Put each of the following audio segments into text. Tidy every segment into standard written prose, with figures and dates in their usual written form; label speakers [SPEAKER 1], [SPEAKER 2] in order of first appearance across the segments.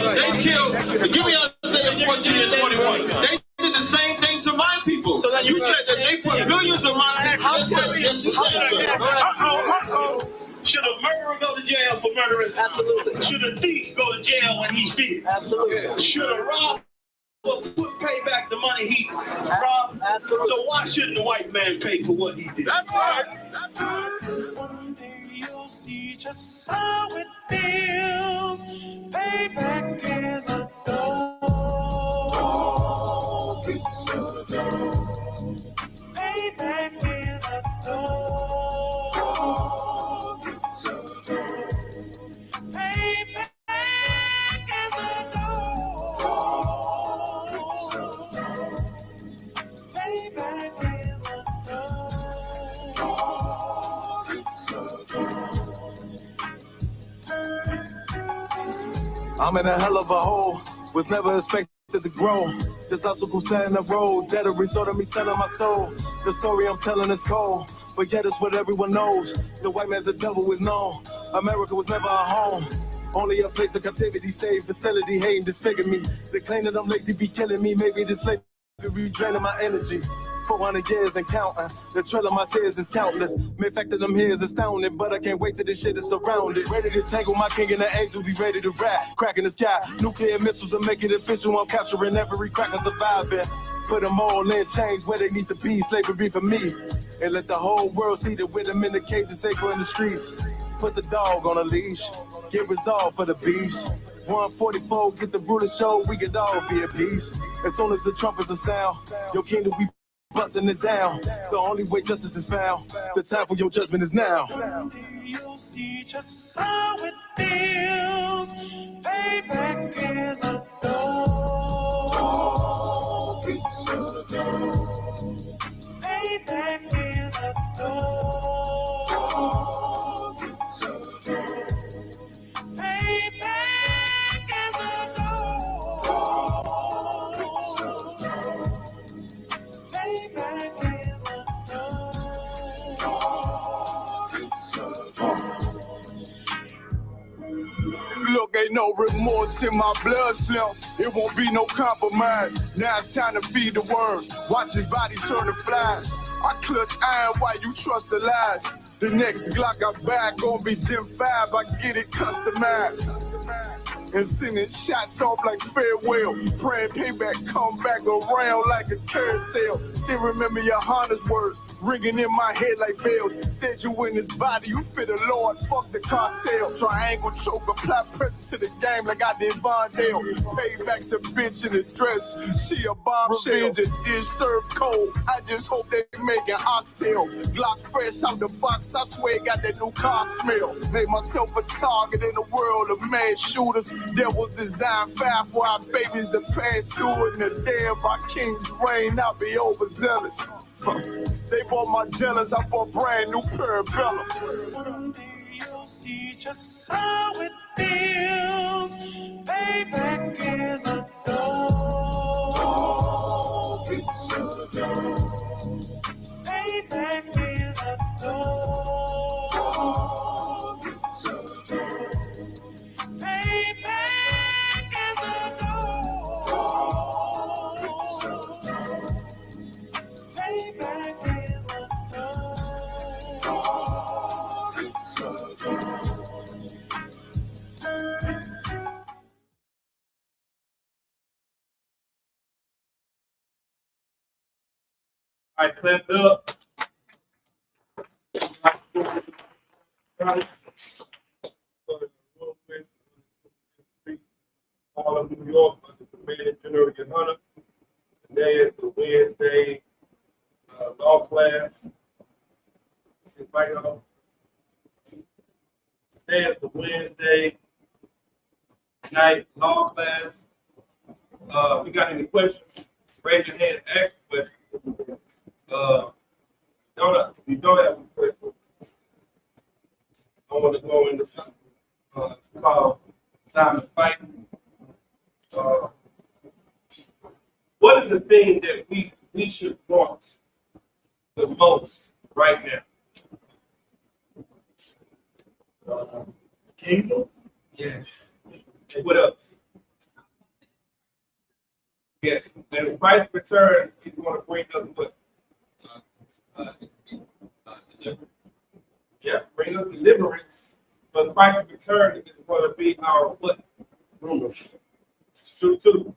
[SPEAKER 1] They killed. Give me Isaiah 14 and 21. They did the same thing to my people. So then you said that they put millions of my people. Yes, you said. Should a murderer go to jail for murdering? Absolutely. Should a thief go to jail when he steals? Absolutely. Should a robber pay back the money he robbed? Absolutely. So why shouldn't the white man pay for what he did? That's right. That's right. One day you'll see just how it feels. Payback is a dog. Payback is a dog.
[SPEAKER 2] I'm in a hell of a hole, was never expected to grow. Just obstacle set in the road, that a result of me selling my soul. The story I'm telling is cold, but yet it's what everyone knows. The white man's the devil is known. America was never a home, only a place of captivity, safe facility, hating, disfigure me. They claim that I'm lazy, be killing me, maybe this slavery draining my energy. 400 years and counting, the trail of my tears is countless. Main fact that I'm here is astounding, but I can't wait till this shit is surrounded. Ready to tangle my king and the angel, be ready to rap. Crack in the sky, nuclear missiles will make it official. I'm capturing every crack and surviving. Put them all in chains where they need to be, slavery for me. And let the whole world see that with them in the cages, safer in the streets. Put the dog on a leash, get resolved for the beast. 144, get the brutal show, we could all be at peace. As soon as the trumpets are sound, your kingdom we busting it down. The only way justice is found, the time for your judgment is now. You'll see just how it feels. Payback is a dog. Payback is a dog. Look, ain't no remorse in my blood cell. It won't be no compromise. Now it's time to feed the worms. Watch his body turn to flies. I clutch iron while you trust the lies. The next Glock I buy gon' be Gen 5. I get it customized. And sending shots off like farewell. Praying payback come back around like a carousel. Still remember your Honda's words ringing in my head like bells. Said you in his body, you fit the Lord, fuck the cartel. Triangle choke, apply pressure to the game like I did Vondale. Payback's a bitch in a dress, she a bombshell. Revenge is served cold, I just hope they make an oxtail. Glock fresh out the box, I swear got that new car smell. Made myself a target in a world of mad shooters. There was design fire for our babies to pass through. In the day of our king's reign, I'll be overzealous. They bought my jealous, I bought brand new parabellums. One day you'll see just how it feels. Payback is a dog. Payback is a dog.
[SPEAKER 1] All right, clap it up. All of New York, under the Command General Hunter. Today is the Wednesday law class. Today is the Wednesday night law class. We got any questions? Raise your hand and ask a question. If you don't have a question, I want to go into something called time to fight. What is the thing that we should want the most right now? Kingdom? Yes. And what else?
[SPEAKER 3] Yes, and when Christ return, he's going to bring us what? Yeah, bring us deliverance. But Christ's return is going to be our what? Rulership. True too.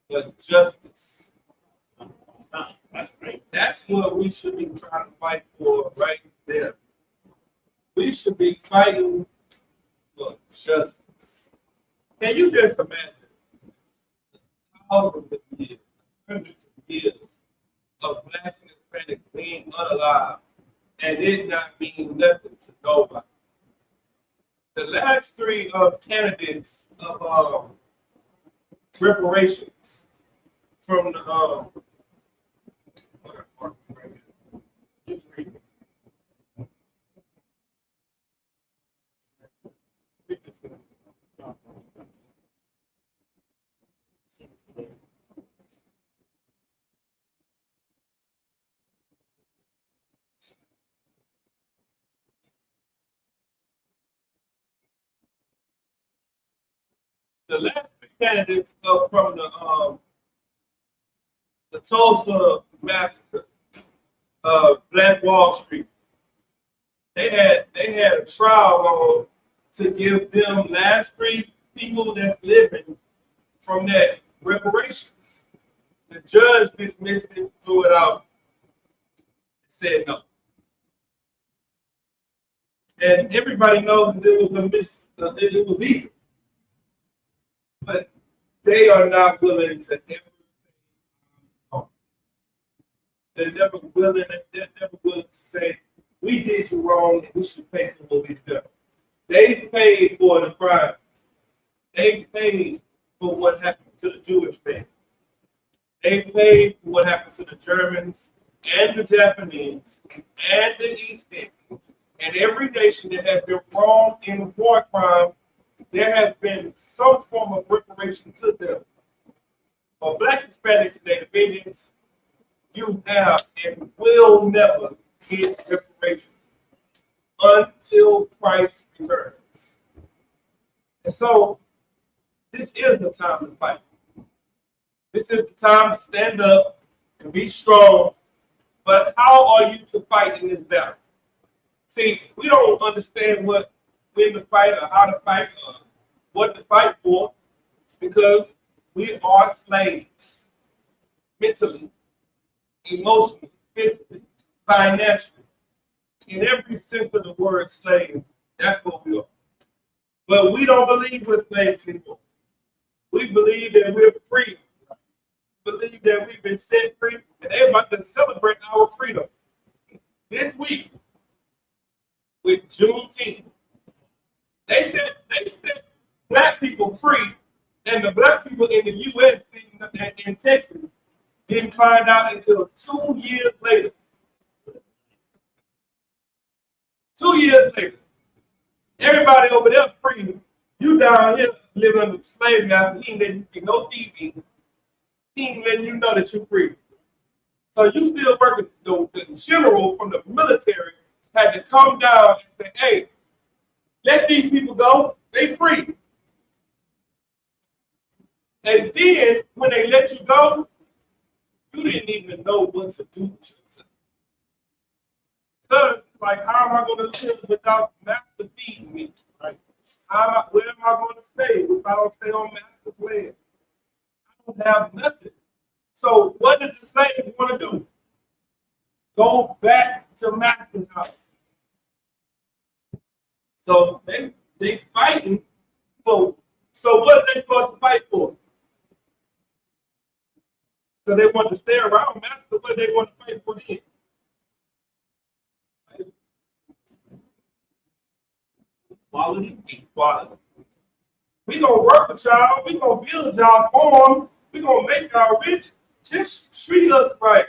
[SPEAKER 3] But justice.
[SPEAKER 1] That's great.
[SPEAKER 3] That's what we should be trying to fight for right there. We should be fighting for justice. Can you just imagine thousands of years, hundreds of years of Blacks and Hispanics being unalive and it not mean nothing to nobody? The last three candidates of reparations from the just read it. The last three candidates from the Tulsa massacre, Black Wall Street. They had a trial on to give them last three people that's living from that reparations. The judge dismissed it, threw it out, said no. And everybody knows that it was it was evil. But they are not willing to ever say, they're never willing to say, we did you wrong and we should pay for what we've done. They paid for the crimes. They paid for what happened to the Jewish man. They paid for what happened to the Germans and the Japanese and the East Indians and every nation that has been wrong in war crimes. There has been some form of reparation to them. For Blacks, Hispanics, and Native Indians, you have and will never get reparation until Christ returns. And so, this is the time to fight. This is the time to stand up and be strong. But how are you to fight in this battle? See, we don't understand when to fight or how to fight or what to fight for because we are slaves. Mentally, emotionally, physically, financially. In every sense of the word slave, that's what we are. But we don't believe we're slaves anymore. We believe that we're free. We believe that we've been set free, and they're about to celebrate our freedom this week with Juneteenth. They set Black people free, and the Black people in the U.S. in Texas didn't find out until 2 years later. 2 years later. Everybody over there free. You down here living under slavery now. He ain't letting you see no TV. He ain't letting you know that you're free. So you still working. The general from the military had to come down and say, hey, let these people go. They free. And then when they let you go, you didn't even know what to do with yourself. Because it's like, how am I going to live without master feeding me? Right? Where am I going to stay if I don't stay on master's land? I don't have nothing. So what did the slaves want to do? Go back to master's house. So they fighting for. So what are they supposed to fight for? Because they want to stay around master. What do they want to fight for then? Equality. We gonna work with y'all. We gonna build y'all farms. We gonna make y'all rich. Just treat us right.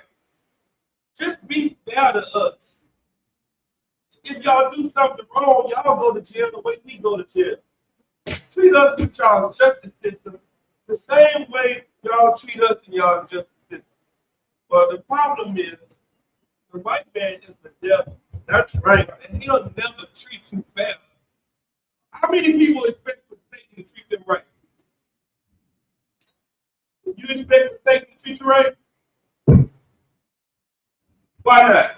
[SPEAKER 3] Just be fair to us. If y'all do something wrong, y'all go to jail the way we go to jail. Treat us with y'all justice system the same way y'all treat us in y'all justice system. But the problem is, the white man is the devil. That's right. And he'll never treat you fair. How many people expect for Satan to treat them right? You expect Satan to treat you right? Why not?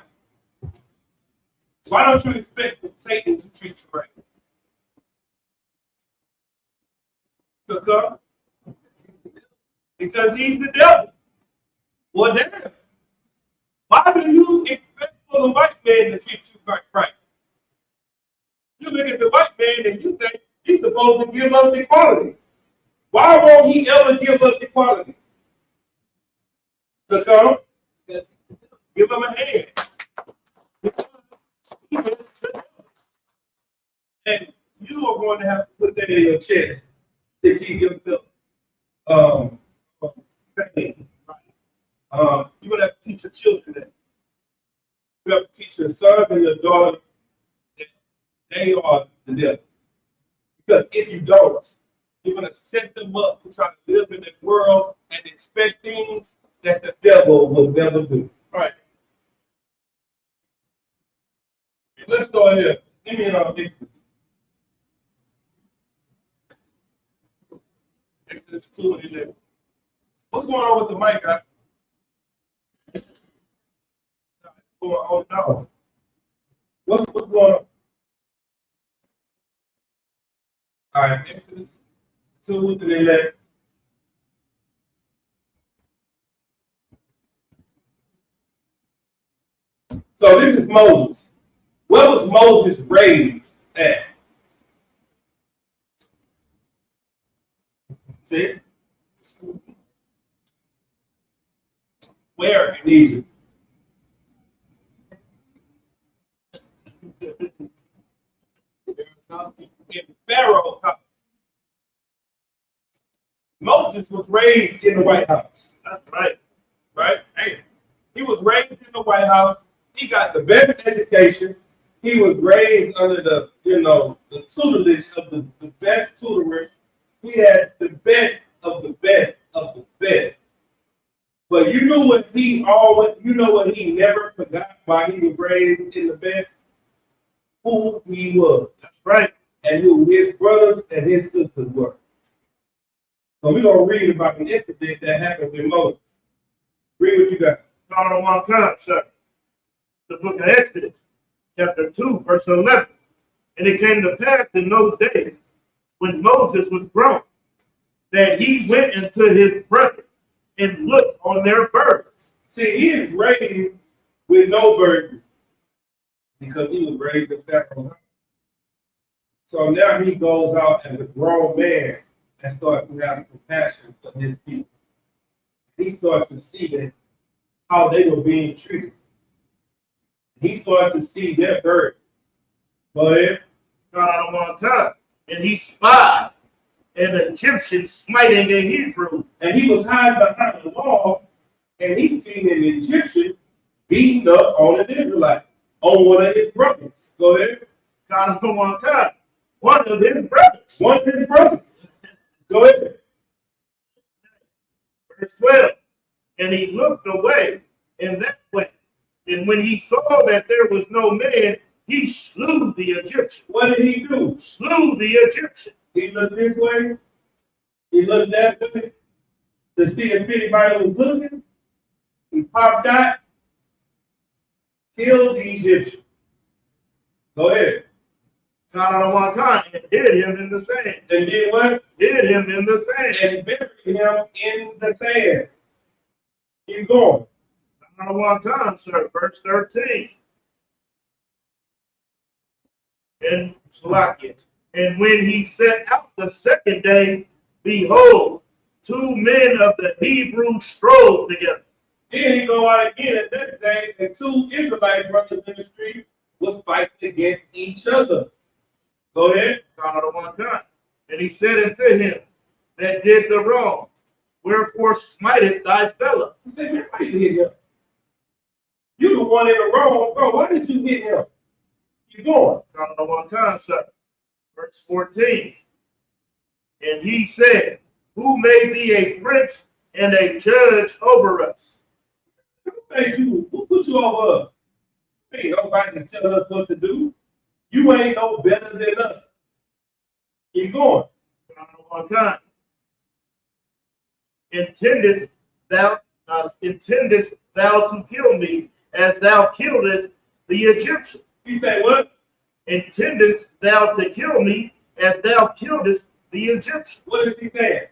[SPEAKER 3] Why don't you expect Satan to treat you right? Because he's the devil. Well, damn. Why do you expect for the white man to treat you right? You look at the white man and you think he's supposed to give us equality. Why won't he ever give us equality? Because give him a hand. And you are going to have to put that in your chest to keep yourself sane. You're going to have to teach your children that. You have to teach your sons and your daughters that they are the devil. Because if you don't, you're going to set them up to try to live in this world and expect things that the devil will never do. Right. Let's go here. Give me Exodus 2 and 11. What's going on with the mic, guys? Oh, no. What's going on? All right, Exodus 2 and 11. So this is Moses. Where was Moses raised at? See? Where in Egypt? In Pharaoh's house. Moses was raised in the White House. That's right. Right? Hey, he was raised in the White House. He got the best education. He was raised under the tutelage of the best tutorers. He had the best of the best of the best. But you know what he never forgot why he was raised in the best? Who he was. That's right. And who his brothers and his sisters were. So we're going to read about an incident that happened with Moses. Read what you got.
[SPEAKER 4] Start on one time, sir. The book of Exodus, chapter 2, verse 11. And it came to pass in those days, when Moses was grown, that he went into his brethren and looked on their burdens.
[SPEAKER 3] See, he is raised with no burden because he was raised in Pharaoh's house. So now he goes out as a grown man and starts to have compassion for his people. He starts to see how they were being treated. He starts to see their burden. Go ahead.
[SPEAKER 4] God on one time. And he spied an Egyptian smiting a Hebrew.
[SPEAKER 3] And he was hiding behind the wall, and he seen an Egyptian beating up on an Israelite, on one of his brothers. Go ahead.
[SPEAKER 4] God on one time. One of his brothers.
[SPEAKER 3] One of his brothers. Go ahead.
[SPEAKER 4] Verse 12. And he looked away in that way. And when he saw that there was no man, he slew the Egyptian.
[SPEAKER 3] What did he do?
[SPEAKER 4] Slew the Egyptian.
[SPEAKER 3] He looked this way. He looked that way to see if anybody was looking. He popped out, killed the Egyptian. Go ahead.
[SPEAKER 4] God on one time and hid him in the sand.
[SPEAKER 3] And did what?
[SPEAKER 4] Hid him in the sand.
[SPEAKER 3] And buried him in the sand. Keep going.
[SPEAKER 4] God on one time, sir. Verse 13. And Salakia. And when he set out the second day, behold, two men of the Hebrews strove together.
[SPEAKER 3] Then he go out again at that day, and two Israelite brothers in the street was fighting against each other. Go ahead.
[SPEAKER 4] God on one time. And he said unto him that did the wrong, wherefore smiteth thy fellow?
[SPEAKER 3] He said, man, why you hit him? You the one in the wrong, bro. Why did you hit him? Keep going.
[SPEAKER 4] God on one time, sir. Verse 14. And he said, who may be a prince and a judge over us?
[SPEAKER 3] Thank you. Who put you over us? Ain't nobody to tell us what to do. You ain't no better than us. Keep going.
[SPEAKER 4] God on one time. intendest thou to kill me as thou killedest the Egyptian?
[SPEAKER 3] He said what?
[SPEAKER 4] Intendest thou to kill me as thou killedest the Egyptian?
[SPEAKER 3] What is he saying?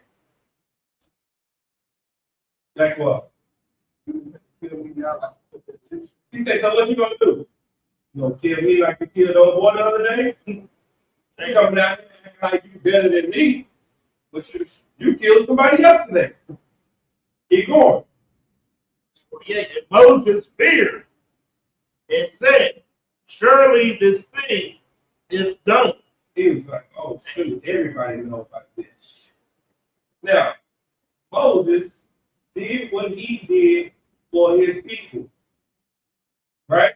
[SPEAKER 3] Like what? He said, so what you gonna do? You gonna kill me like you killed old boy the other day? You coming out here acting like you better than me, but you killed somebody yesterday. Keep going.
[SPEAKER 4] Yeah, Moses feared and said, surely this thing is done.
[SPEAKER 3] He was like, oh shoot, everybody knows about this. Now, Moses did what he did for his people, right?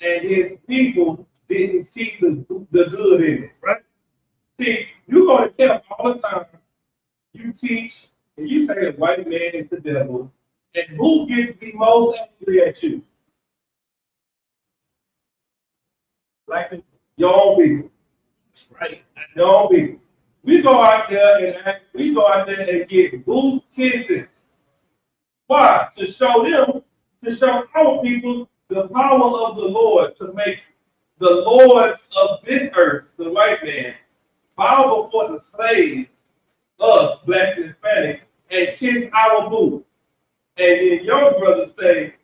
[SPEAKER 3] And his people didn't see the good in it, right? See, you go to camp all the time, you teach, and you say the white man is the devil, and who gets the most angry at you?
[SPEAKER 4] Right?
[SPEAKER 3] Your own people.
[SPEAKER 4] Right.
[SPEAKER 3] Your own people. We go out there and get booth kisses. Why? To show our people the power of the Lord, to make the lords of this earth, the white man, bow before the slaves, us, black and Hispanic, and kiss our booth. And then your brothers say,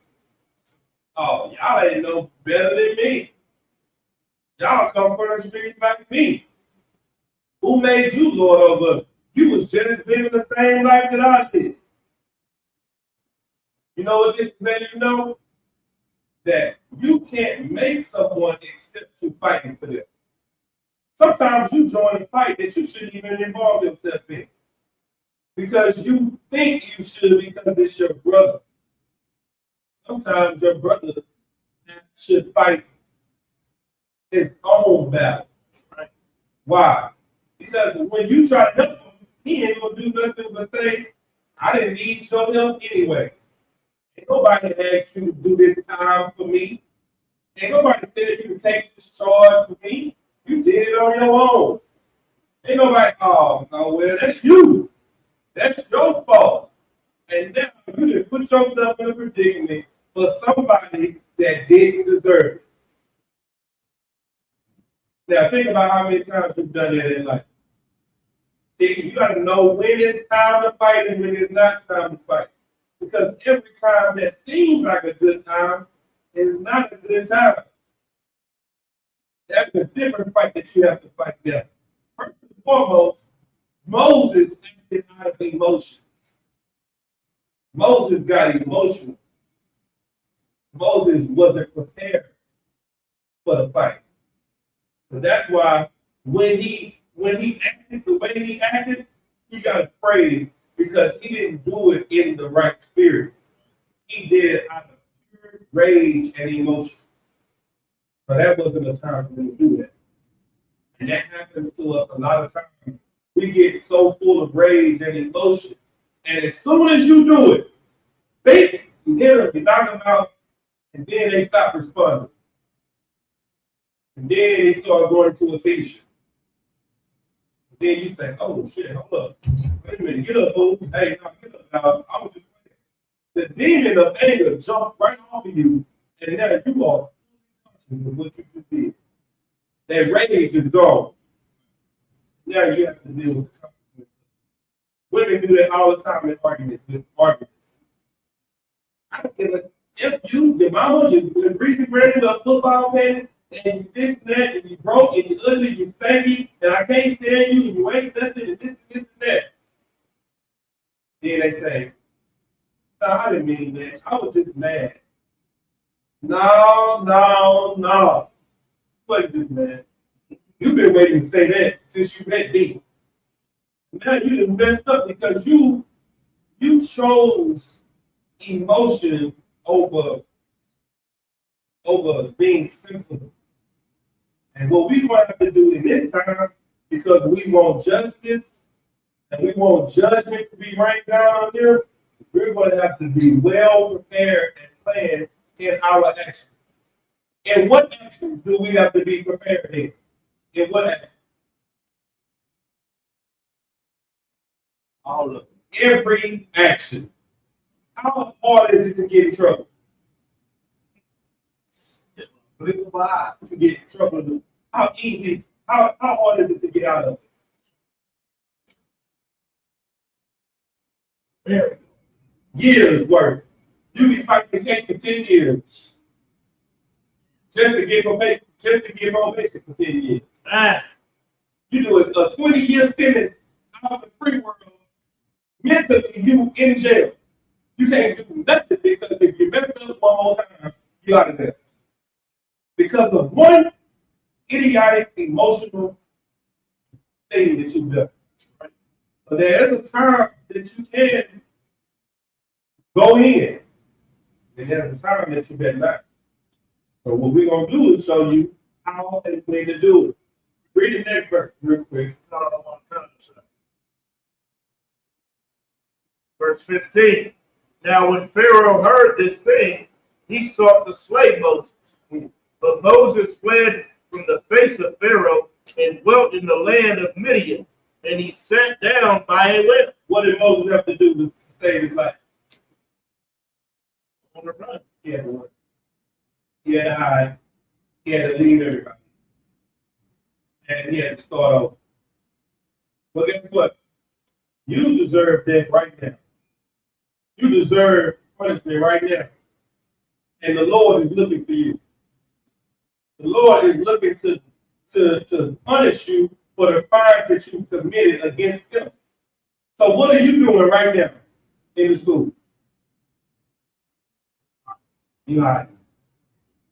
[SPEAKER 3] oh, y'all ain't no better than me. Y'all come from the streets like me. Who made you Lord over us? You was just living the same life that I did. You know what this is letting you know? That you can't make someone accept you fighting for them. Sometimes you join a fight that you shouldn't even involve yourself in. Because you think you should because it's your brother. Sometimes your brother should fight his own battle. Right? Why? Because when you try to help him, he ain't gonna do nothing but say, I didn't need your help anyway. Ain't nobody asked you to do this time for me. Ain't nobody said you can take this charge for me. You did it on your own. Ain't nobody, oh, no, well, that's you. That's your fault. And now you didn't put yourself in a predicament for somebody that didn't deserve it. Now think about how many times you've done that in life. See, you got to know when it's time to fight and when it's not time to fight. Because every time that seems like a good time is not a good time. That's a different fight that you have to fight there. First and foremost, Moses acted out of emotions. Moses got emotional. Moses wasn't prepared for the fight. So that's why when he acted the way he acted, he got afraid because he didn't do it in the right spirit. He did it out of pure rage and emotion. So that wasn't a time for him to do that. And that happens to us a lot of times. We get so full of rage and emotion. And as soon as you do it, bang, you hit them, you knock them out, and then they stop responding. And then they start going to a seizure. Then you say, oh shit, hold up. Wait a minute, get up, fool. Hey, no, get up now. I was just playing. The demon of anger jumped right off of you, and now you are conscious of what you just did. That rage is gone. Now you have to deal with the consequences. Women do that all the time in arguments. I don't care if your mama, your greasy grandmother, football pants, and you this and that, and you broke, and you ugly, you stanky, and I can't stand you, and you ain't nothing, and this and that. Then they say, no, I didn't mean that. I was just mad. No. What is this, man? You've been waiting to say that since you met me. Now you done messed up because you chose emotion over being sensible. And what we want to have to do in this time, because we want justice and we want judgment to be rained down on them, we're going to have to be well prepared and planned in our actions. And what actions do we have to be prepared in? In what actions? All of them. every action. How hard is it to get in trouble? To get in trouble. How easy, how hard is it to get out of it? Very. Years worth. You be fighting the case for 10 years. Just to get probation for 10 years. You do a 20-year sentence out of the free world. Mentally, you in jail. You can't do nothing because if you mess up one more time, you out of there. Because of one idiotic, emotional thing that you've done. So there is a time that you can go in, and there's a time that you better not. So what we're going to do is show you how and when to do it. Read the next verse real quick.
[SPEAKER 4] Verse 15. Now when Pharaoh heard this thing, he sought to slay Moses. But Moses fled from the face of Pharaoh and dwelt in the land of Midian. And he sat down by a well.
[SPEAKER 3] What did Moses have to do to save his life?
[SPEAKER 4] On the run.
[SPEAKER 3] He had to run. He had to hide. He had to leave everybody. And he had to start over. But guess what? You deserve death right now. You deserve punishment right now. And the Lord is looking for you. The Lord is looking to punish you for the crimes that you committed against him. So what are you doing right now in the school? You hiding.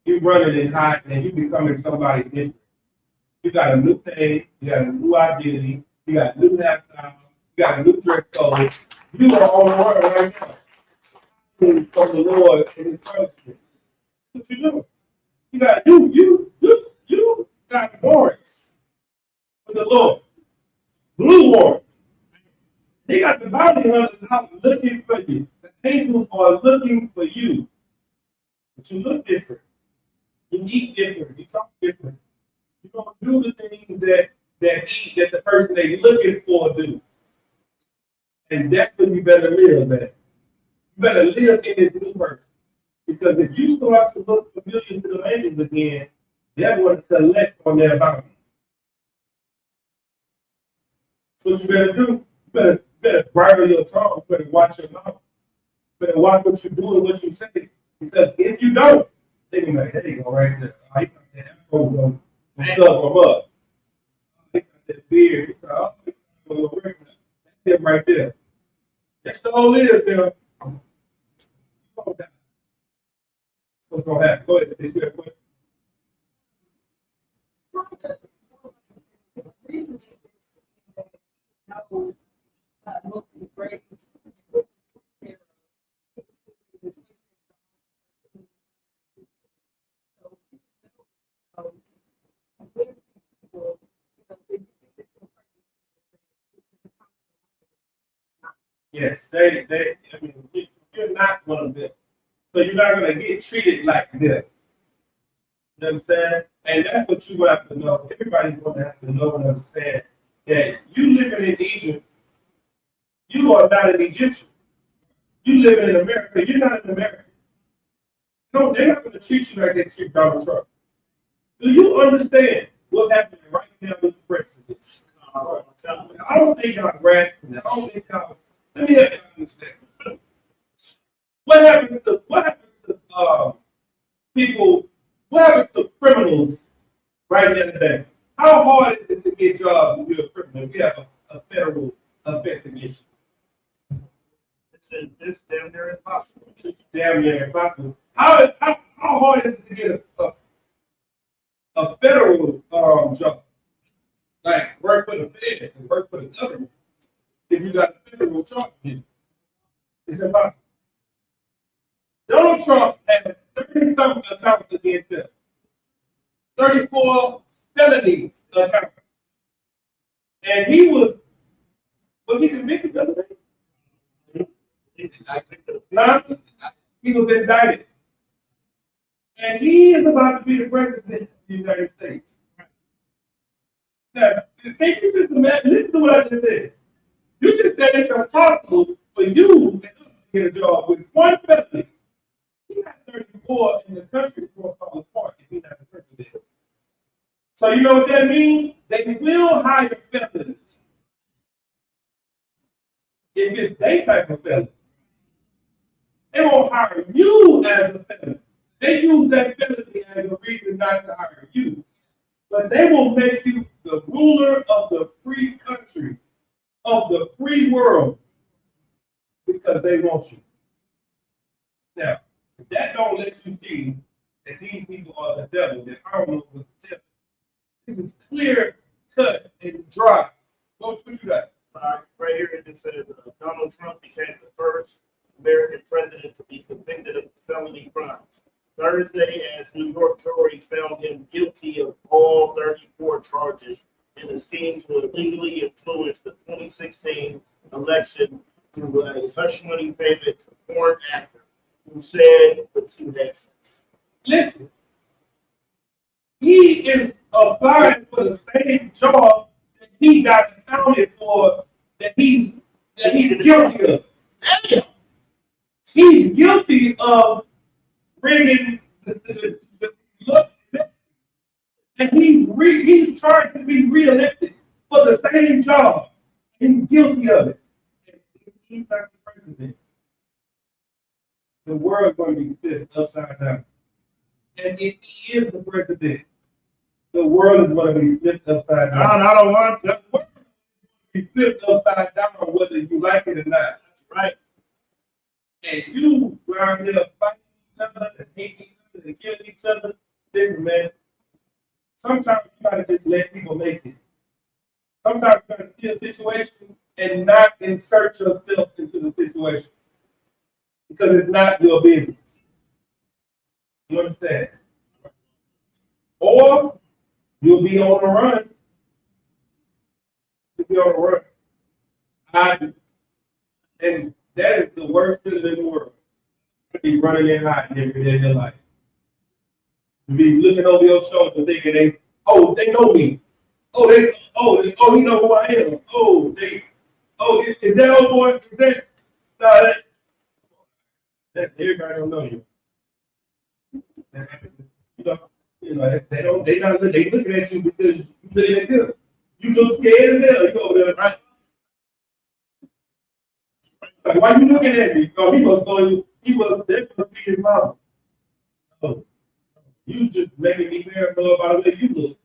[SPEAKER 3] You running and hiding, and you becoming somebody different. You got a new thing, you got a new identity, you got a new hairstyle, you got a new dress code. You are on the run right now from the Lord and his punishment. What you doing? You got you got warrants for the Lord. Blue warrants. They got the bounty hunters out looking for you. The angels are looking for you. But you look different. You eat different. You talk different. You don't do the things that the person they're looking for do. And that's when you better live at. You better live in this new person. Because if you start to look familiar to the angels again, they're going to collect on their bounty. So what you better do, you better bridle your tongue, you better watch your mouth. You better watch what you do and what you say. Because if you don't, they're going to be like, there you go, right there. I got that afro going to cover them up. I got that beard. That's him right there. That's the whole is there. What's going to happen? Go ahead. Is there a question? Yes, I mean, you're not one of them. So you're not going to get treated like them. You understand? And that's what you have to know. Everybody's going to have to know and understand that you living in Egypt, you are not an Egyptian. You living in America, you're not an American. No, they're not going to treat you like they treat Donald Trump. Do you understand what's happening right now with the president? I don't think y'all grasping it. I don't think y'all. Let me help you understand. What happens to people? What happens to criminals right now today? How hard is it to get jobs when you're a criminal? If you have a federal offense against you.
[SPEAKER 4] It's damn near impossible.
[SPEAKER 3] It's damn near impossible. How hard is it to get a federal job? Like work for the feds and work for the government. If you got a federal charge, it's impossible. Donald Trump has 30-something accounts against him. 34 felonies accounts. And he was he convicted the other day? He was indicted. And he is about to be the president of the United States. Now, can you just imagine? Listen to what I just said. You just said it's impossible for you and us to get a job with one felony. He got 34 in the country for a fall apart if he's not the president. So you know what that means? They will hire felons if it's they type of felon. They won't hire you as a felon. They use that felony as a reason not to hire you. But they will make you the ruler of the free country, of the free world, because they want you. Now, if that don't let you see that these people are the devil, then I don't know what to tell you. This is clear, cut, and dry. What you got?
[SPEAKER 4] Right here it just says Donald Trump became the first American president to be convicted of felony crimes. Thursday, as New York jury found him guilty of all 34 charges in a scheme to illegally influence the 2016 election through a hush money payment to a foreign actor who said the two had sex.
[SPEAKER 3] Listen, he is applying for the same job that he got accounted for that he's guilty of. He's guilty of bringing the look, and he's trying to be reelected for the same job. He's guilty of it. And he's not the president. The world's going to be flipped upside down. And if he is the president, the world is going to be flipped upside down.
[SPEAKER 4] I don't want
[SPEAKER 3] The world is going to be flipped upside down whether you like it or not.
[SPEAKER 4] That's right.
[SPEAKER 3] And you around here fighting each other and hating each other and killing each other. Listen, man. Sometimes you gotta just let people make it. Sometimes you gotta see a situation and not insert yourself into the situation. Because it's not your business. You understand? Or you'll be on the run. You'll be on the run. And that is the worst feeling in the world. To be running and hiding every day of your life. To be looking over your shoulder thinking they know me. He know who I am. Is that old boy? Is that, no, that everybody don't know you. They looking at you because you looking at them. You look scared as hell. You over there, right? Like, why you looking at me? Oh, he was that must be his mama. Oh, you just making me paranoid about the way you look.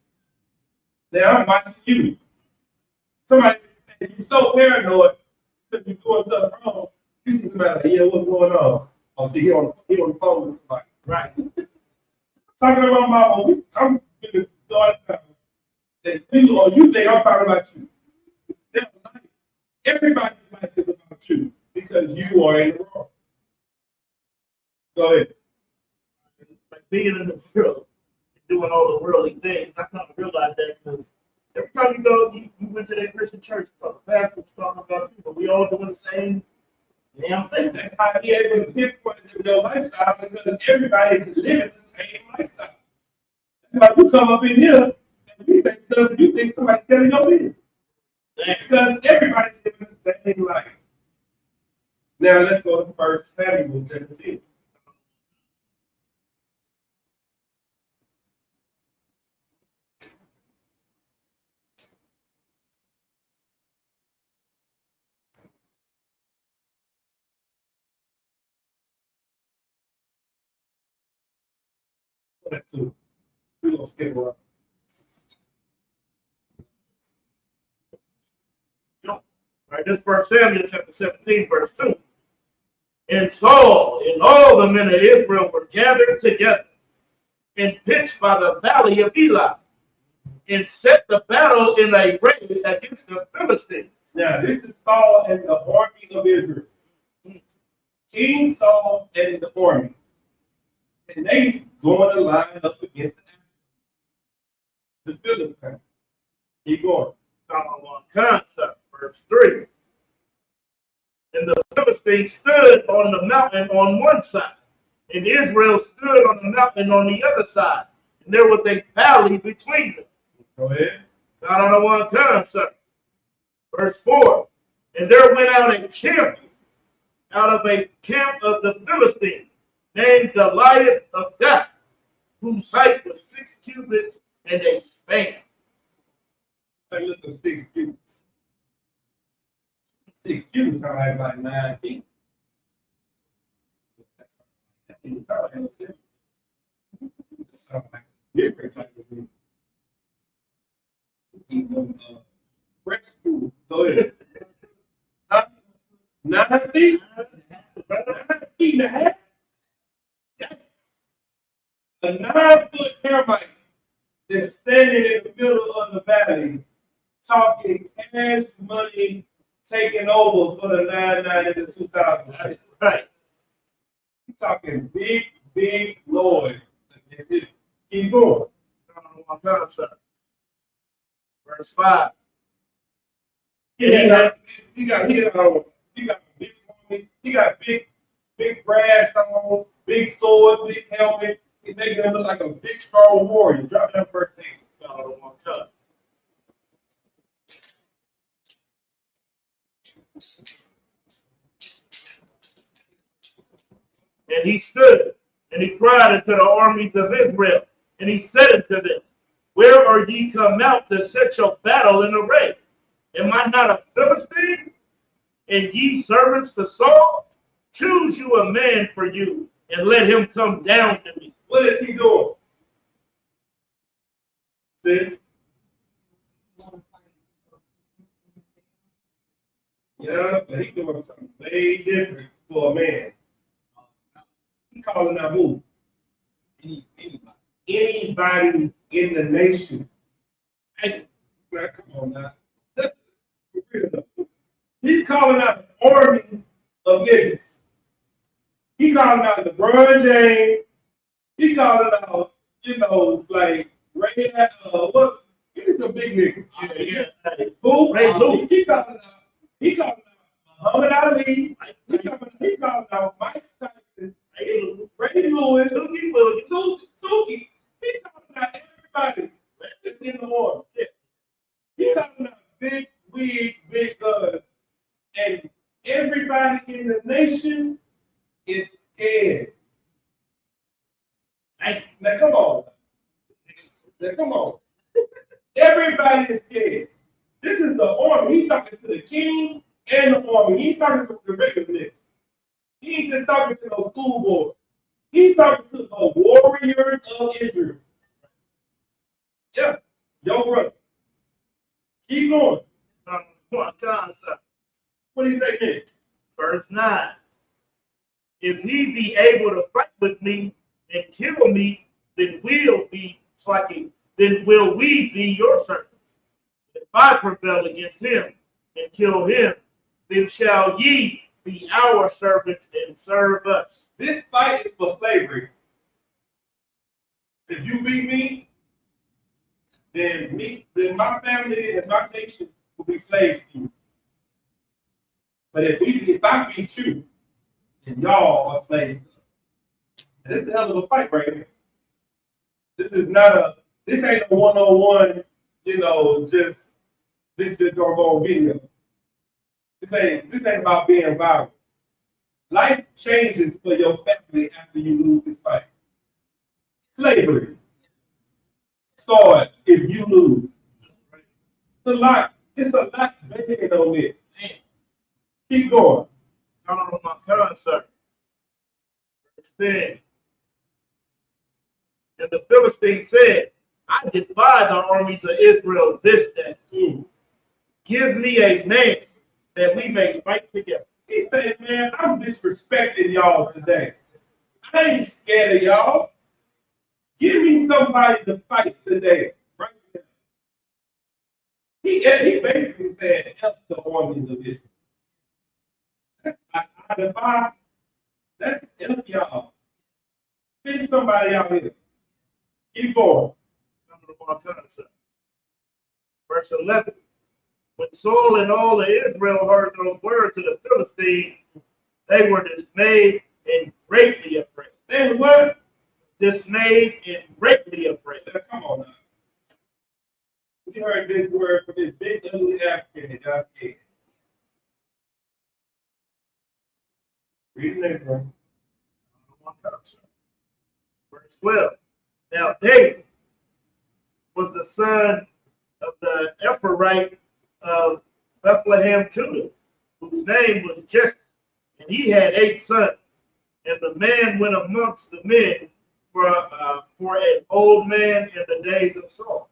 [SPEAKER 3] Now I'm watching you. Somebody, you're so paranoid because you're doing stuff wrong. You see somebody like, yeah, what's going on? Oh, see, he on the phone with somebody. Right. Talking about my mama, I'm gonna start that you think I'm talking about you. Everybody's life is about you because you are in the wrong. Go ahead.
[SPEAKER 4] Like being in the world, doing all the worldly things, I come to realize that because every time you go, you went to that Christian church, the pastor was talking about people, we all doing the same damn thing.
[SPEAKER 3] That's how he able to pinpoint your lifestyle because everybody is living the same lifestyle. That's why you come up in here and you say stuff you think somebody telling your business. Because everybody's living the same life. Now let's go to 1 Samuel 17. We're going to skip around.
[SPEAKER 4] Right, this 1 Samuel chapter 17, verse 2. And Saul and all the men of Israel were gathered together and pitched by the valley of Elah and set the battle in array against the Philistines.
[SPEAKER 3] Now, this is Saul and the army of Israel. King Saul and the army. And they going to line up against the Philistines. Keep going.
[SPEAKER 4] On concept, verse 3. And the Philistines stood on the mountain on one side, and Israel stood on the mountain on the other side. And there was a valley between them.
[SPEAKER 3] Go ahead.
[SPEAKER 4] Not on the one concept. Verse 4. And there went out a champion out of a camp of the Philistines, named Goliath of Gath, whose height was 6 cubits and a span.
[SPEAKER 3] Say, look at 6 cubits. 6 cubits sound like about 9 feet. That thing sound like a city. It sound like a different type of thing. Even French school. Go ahead. 9 feet? 9 feet and a half? Yes. A 9-foot Hamite that's standing in the middle of the valley talking cash money taking over for the 99 in the 2000.
[SPEAKER 4] Right.
[SPEAKER 3] He's talking big, big noise. Keep going.
[SPEAKER 4] Verse 5.
[SPEAKER 3] He got big army. He got big brass on, big sword, big helmet. He's making him look like a big strong warrior. Drop that first thing.
[SPEAKER 4] And he stood, and he cried unto the armies of Israel, and he said unto them, where are ye come out to set your battle in array? Am I not a Philistine? And ye servants to Saul? Choose you a man for you, and let him come down to me.
[SPEAKER 3] What is he doing? See? Yeah, but he's doing something way different for a man. He calling out who? Anybody in the nation. Hey, man, come on now. He's calling out an army of niggas. He calling out LeBron James. He calling out, like Ray. What? Give me some big niggas. Who?
[SPEAKER 4] Ray Lewis.
[SPEAKER 3] He calling out Muhammad Ali. He calling out Mike Tyson. Ray Lewis. Tookie Williams. Tookie. He calling out everybody. That's in the order. Yeah. He calling out big wigs, big guns. And everybody in the nation is scared. Now come on. Everybody is scared. This is the army. He's talking to the king and the army. He's talking to the regular niggas. He ain't just talking to those schoolboys. He's talking to the warriors of Israel. Yeah, your brother. Keep going. What do you say next?
[SPEAKER 4] Verse 9. If he be able to fight with me and kill me, then will we be your servants. If I prevail against him and kill him, then shall ye be our servants and serve us.
[SPEAKER 3] This fight is for slavery. If you beat me, then my family and my nation will be slaves to you. But if I beat you, then y'all are slaves. And this is a hell of a fight right here. This ain't a one-on-one, this just don't go on video. This ain't about being viral. Life changes for your family after you lose this fight. Slavery starts if you lose. It's a lot bigger on this. Keep going.
[SPEAKER 4] Come on, my concert. Verse 10. And the Philistine said, I defy the armies of Israel this day. Give me a man that we may fight together.
[SPEAKER 3] He said, man, I'm disrespecting y'all today. I ain't scared of y'all. Give me somebody to fight today. Right now. He basically said, help the armies of Israel. I defy. That's help y'all. Send somebody out here. Keep going.
[SPEAKER 4] Verse 11. When Saul and all of Israel heard those words of the Philistines, they were dismayed and greatly afraid.
[SPEAKER 3] They were what?
[SPEAKER 4] Dismayed and greatly afraid.
[SPEAKER 3] Now, come on now. We heard this word from this big ugly African that got scared. Read the next one.
[SPEAKER 4] Verse 12. Now David was the son of the Ephraite of Bethlehem, Judah, whose name was Jesse, and he had 8 sons. And the man went amongst the men for an old man in the days of Saul.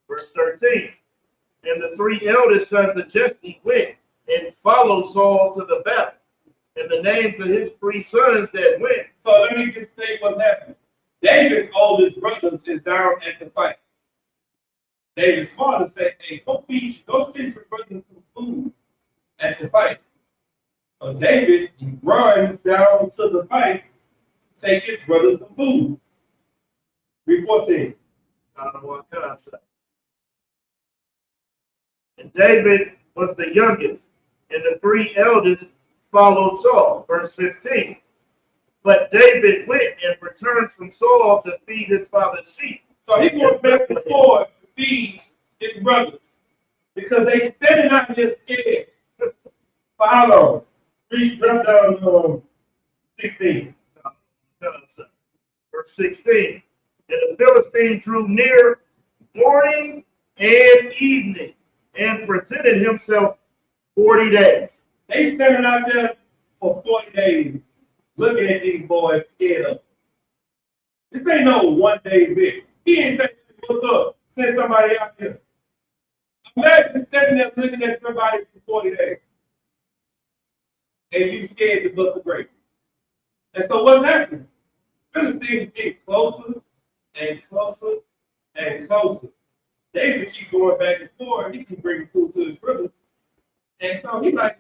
[SPEAKER 4] Verse 13. And the 3 eldest sons of Jesse went and followed Saul to the battle. And the names of his 3 sons that went.
[SPEAKER 3] So let me just say what's happening. David's oldest brother is down at the fight. David's father said, hey, go send your brothers some food at the fight. So David runs down to the fight to take his brothers some food. Read 14.
[SPEAKER 4] And David was the youngest, and the 3 eldest followed Saul. Verse 15. But David went and returned from Saul to feed his father's sheep.
[SPEAKER 3] So he goes back and forth to feed his brothers because they standing out here scared. For how long? Read, jump down to 16.
[SPEAKER 4] Verse 16. And the Philistine drew near morning and evening and presented himself 40 days.
[SPEAKER 3] They standing out there for 40 days looking at these boys scared of them. This ain't no one day bit. He ain't saying, what's up? Send somebody out here. Imagine standing there looking at somebody for 40 days. And you scared to bust a grape. And so what's happening? Philistines get closer and closer and closer. David keep going back and forth. He can bring food to his brothers. And so he's like,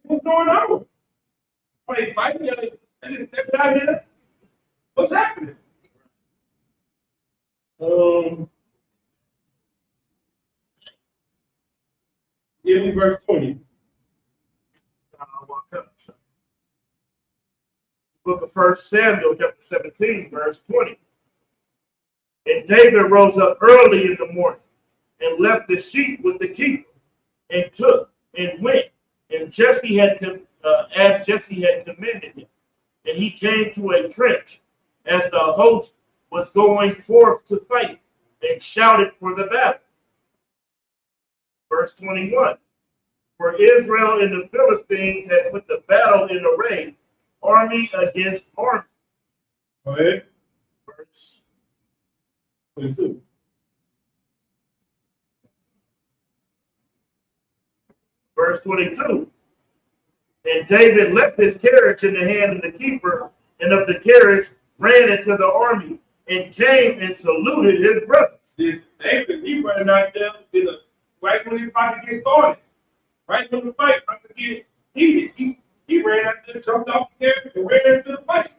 [SPEAKER 3] what's going on? Wait, fighting and just stepping out here? What's happening? Give me verse 20.
[SPEAKER 4] Book of 1 Samuel, chapter 17, verse 20. And David rose up early in the morning and left the sheep with the keeper and took and went. And Jesse had as Jesse had commanded him. And he came to a trench as the host was going forth to fight and shouted for the battle. Verse 21. For Israel and the Philistines had put the battle in array, army against army.
[SPEAKER 3] Go ahead.
[SPEAKER 4] Verse
[SPEAKER 3] 22.
[SPEAKER 4] Verse 22. And David left his carriage in the hand of the keeper, and of the carriage ran into the army, and came and saluted his brothers.
[SPEAKER 3] This David, he running out there right when he's about to get started. Right when the fight about to get heated. He ran out there, jumped off the carriage, and ran into the fight.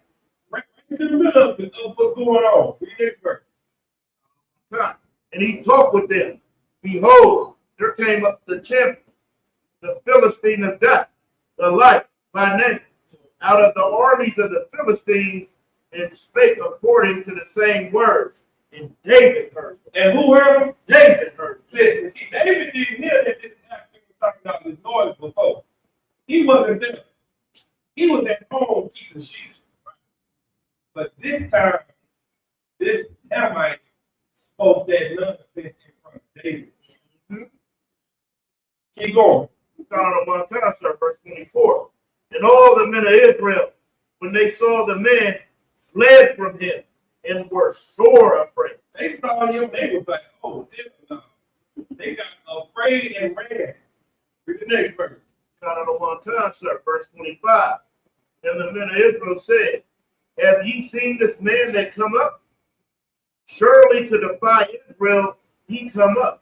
[SPEAKER 3] Right into the middle of what's going on. Read this verse.
[SPEAKER 4] And he talked with them. Behold, there came up the champion, the Philistine of Gath, the light by name, out of the armies of the Philistines, and spake according to the same words. And David heard them.
[SPEAKER 3] And who heard him?
[SPEAKER 4] David heard them.
[SPEAKER 3] Listen, see, David didn't hear that this African was talking about this noise before. He wasn't there. He was at home keeping sheep. But this time, this Hamite spoke that nonsense in front of David. Keep going.
[SPEAKER 4] Verse 24. And all the men of Israel, when they saw the man, fled from him and were sore afraid.
[SPEAKER 3] They saw him, they was like, oh, hell no. They got afraid and ran. Read the next verse.
[SPEAKER 4] Verse 25. And the men of Israel said, have ye seen this man that come up? Surely to defy Israel he come up.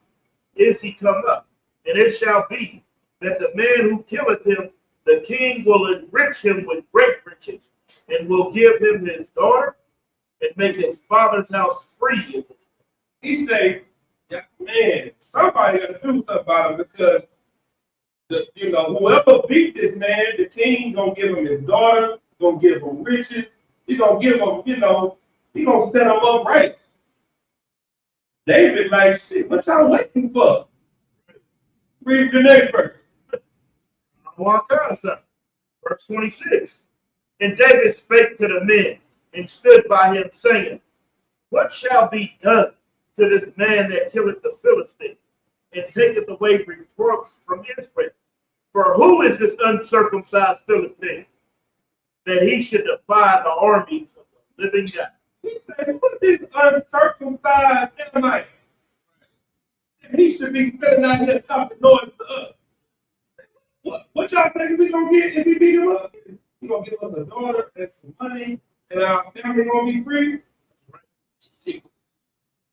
[SPEAKER 4] Is he come up? And it shall be that the man who killeth him, the king will enrich him with great riches, and will give him his daughter, and make his father's house free.
[SPEAKER 3] He say, yeah, man, somebody got to do something about him because whoever beat this man, the king gonna give him his daughter, gonna give him riches. He gonna give him, he gonna set him up right. David like, shit, what y'all waiting for? Read the next verse.
[SPEAKER 4] Verse 26. And David spake to the men and stood by him, saying, what shall be done to this man that killeth the Philistine and taketh away reproach from Israel? For who is this uncircumcised Philistine that he should defy the armies of the living God?
[SPEAKER 3] He said, who is this uncircumcised Ammonite? He should be standing out here talking noise to us. What y'all think we gonna get if we beat him up? We gonna give us a daughter and some money, and our family gonna be free?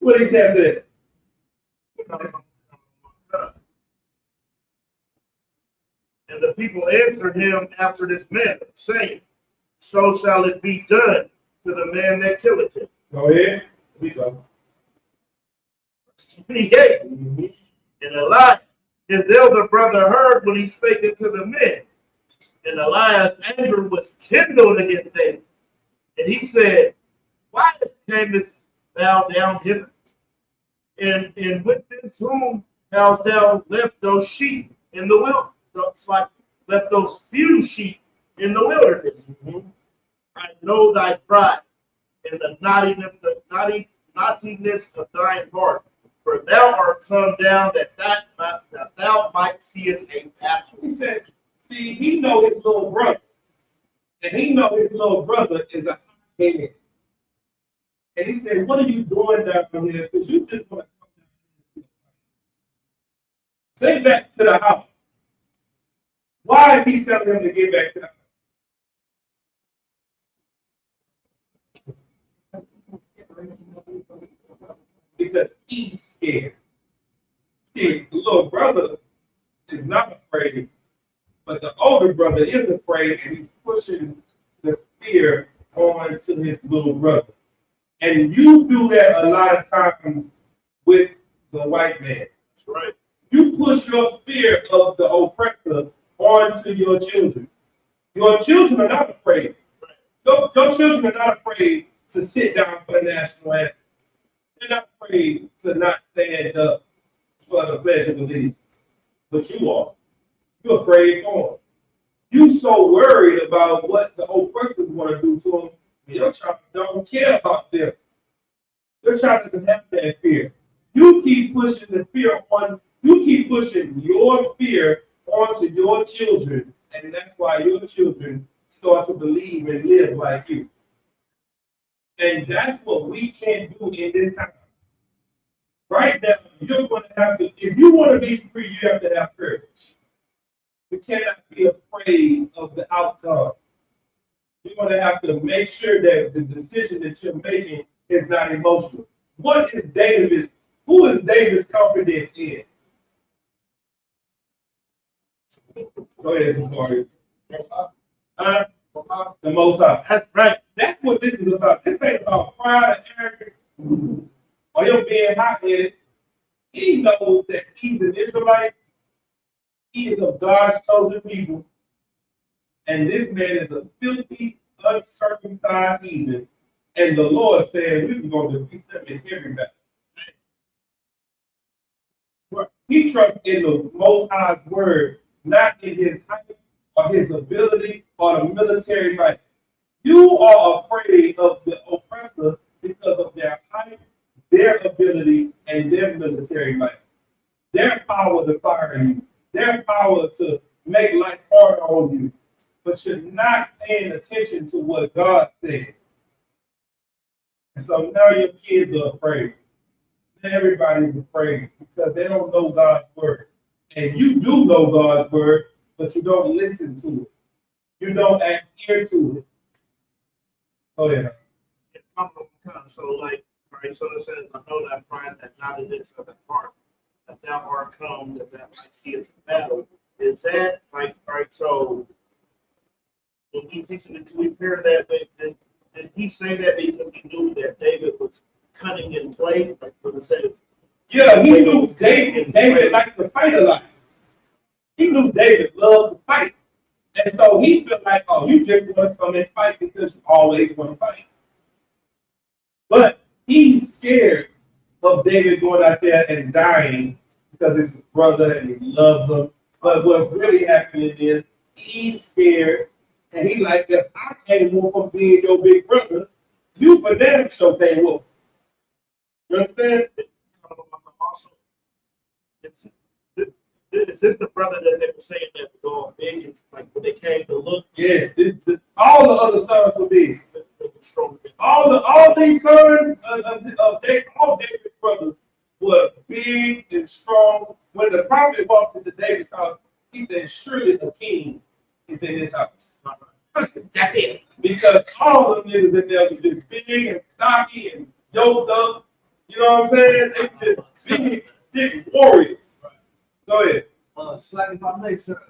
[SPEAKER 3] What he said to that?
[SPEAKER 4] And the people answered him after this manner, saying, so shall it be done to the man that killeth him.
[SPEAKER 3] Go ahead. Here we go.
[SPEAKER 4] 28. And Elias, his elder brother, heard when he spake unto the men. And Elias' anger was kindled against David. And he said, why camest thou down hither? And with this whom hast thou left those sheep in the wilderness? Like left those few sheep in the wilderness. I know thy pride and the naughtiness of thine heart. For thou art come down that thou might seest a battle.
[SPEAKER 3] He says, see, he know his little brother. And he know his little brother is a head. And he said, what are you doing down here? Because you just want to come down here. Get back to the house. Why is he telling him to get back to the house? Because he's scared. See, the little brother is not afraid, but the older brother is afraid, and he's pushing the fear on to his little brother. And you do that a lot of times with the white man.
[SPEAKER 4] That's right.
[SPEAKER 3] You push your fear of the oppressor onto your children. Your children are not afraid. Your children are not afraid to sit down for the national anthem. They're not afraid to not stand up for the Pledge of Allegiance. But you are. You're afraid for them. You so worried about what the oppressors want to do to them, your child don't care about them. Your child doesn't have that fear. You keep pushing the fear on, you keep pushing your fear onto your children, and that's why your children start to believe and live like you. And that's what we can't do in this time. Right now, you're going to have to, if you want to be free, you have to have courage. You cannot be afraid of the outcome. You're going to have to make sure that the decision that you're making is not emotional. Who is David's confidence in? Go ahead, Zachary. The Most High.
[SPEAKER 4] That's right.
[SPEAKER 3] That's what this is about. This ain't about pride or arrogance or him being hot-headed. He knows that he's an Israelite. He is of God's chosen people. And this man is a filthy, uncircumcised heathen. And the Lord said, we're going to defeat them in every battle. He trusts in the Most High's word, not in his height or his ability or the military might. You are afraid of the oppressor because of their height, their ability, and their military might. Their power to fire you, their power to make life harder on you. But you're not paying attention to what God said. And so now your kids are afraid. Everybody's afraid because they don't know God's word. And you do know God's word, but you don't listen to it. You don't adhere to it. Go ahead.
[SPEAKER 4] So, like, right, so it says, I know that pride that not in this of the heart, that thou art come, that thou might see us in battle. Is that, like, right, so, when he teaches it, do we hear that, did he say that because he knew that David was cunning and play? Like, what it says?
[SPEAKER 3] Yeah, he knew David liked to fight a lot. He knew David loved to fight. And so he felt like, oh, you just want to come and fight because you always want to fight. But he's scared of David going out there and dying because it's his brother and he loves him. But what's really happening is he's scared And he like, if I can't whoop him being your big brother, you for damn sure can't whoop him. You understand?
[SPEAKER 4] Also, it's, is this the brother that they were saying that was all big and like when they came to look?
[SPEAKER 3] Yes, all the other sons were big.
[SPEAKER 4] They were strong.
[SPEAKER 3] All these sons of all David's brothers were big and strong. When the prophet walked into David's house, he said, surely the king is in his house. Because all of them niggas in there was just big and stocky and yoked up. You know what I'm saying? They were just big warriors. Go ahead.
[SPEAKER 5] Slack if I may, sir.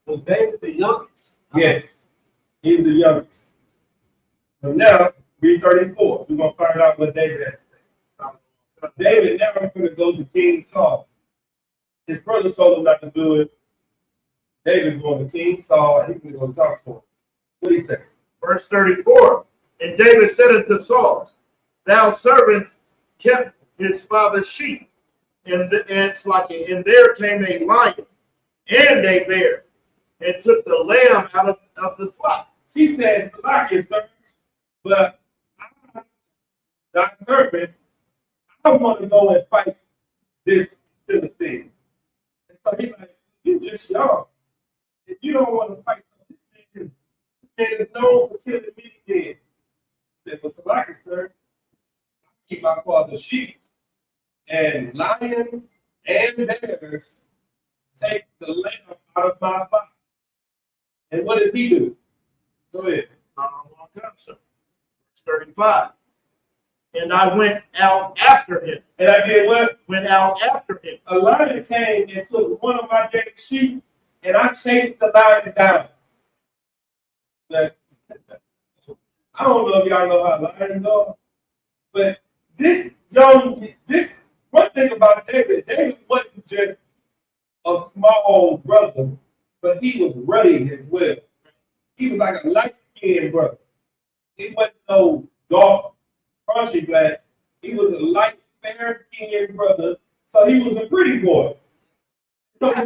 [SPEAKER 5] Was David the youngest?
[SPEAKER 3] Yes, he was the youngest. So now, read 34. We're going to find out what David had to say. David now is going to go to King Saul. His brother told him not to do it. David going to King Saul, and he's going to go talk to him. What did he say?
[SPEAKER 4] Verse 34. And David said unto Saul, thou servants kept his father's sheep. And there came a lion and a bear and took the lamb out of the flock.
[SPEAKER 3] He says, like your servant, but I, thy servant, I want to go and fight this Philistine. And so he's like, you just young. If you don't want to fight, this man is known for killing many dead. He said, well, so like it, sir, I keep my father's sheep. And lions and bears take the lamb out of my flock. And what does he do? Go ahead.
[SPEAKER 4] Verse 35. And I went out after him.
[SPEAKER 3] And I did what?
[SPEAKER 4] Went out after him.
[SPEAKER 3] A lion came and took one of my dead sheep, and I chased the lion down. Like, I don't know if y'all know how lions are, but this one thing about David wasn't just a small brother, but he was ruddy as well. He was like a light-skinned brother. He wasn't no dark, crunchy black. He was a light, fair-skinned brother, so he was a pretty boy. So he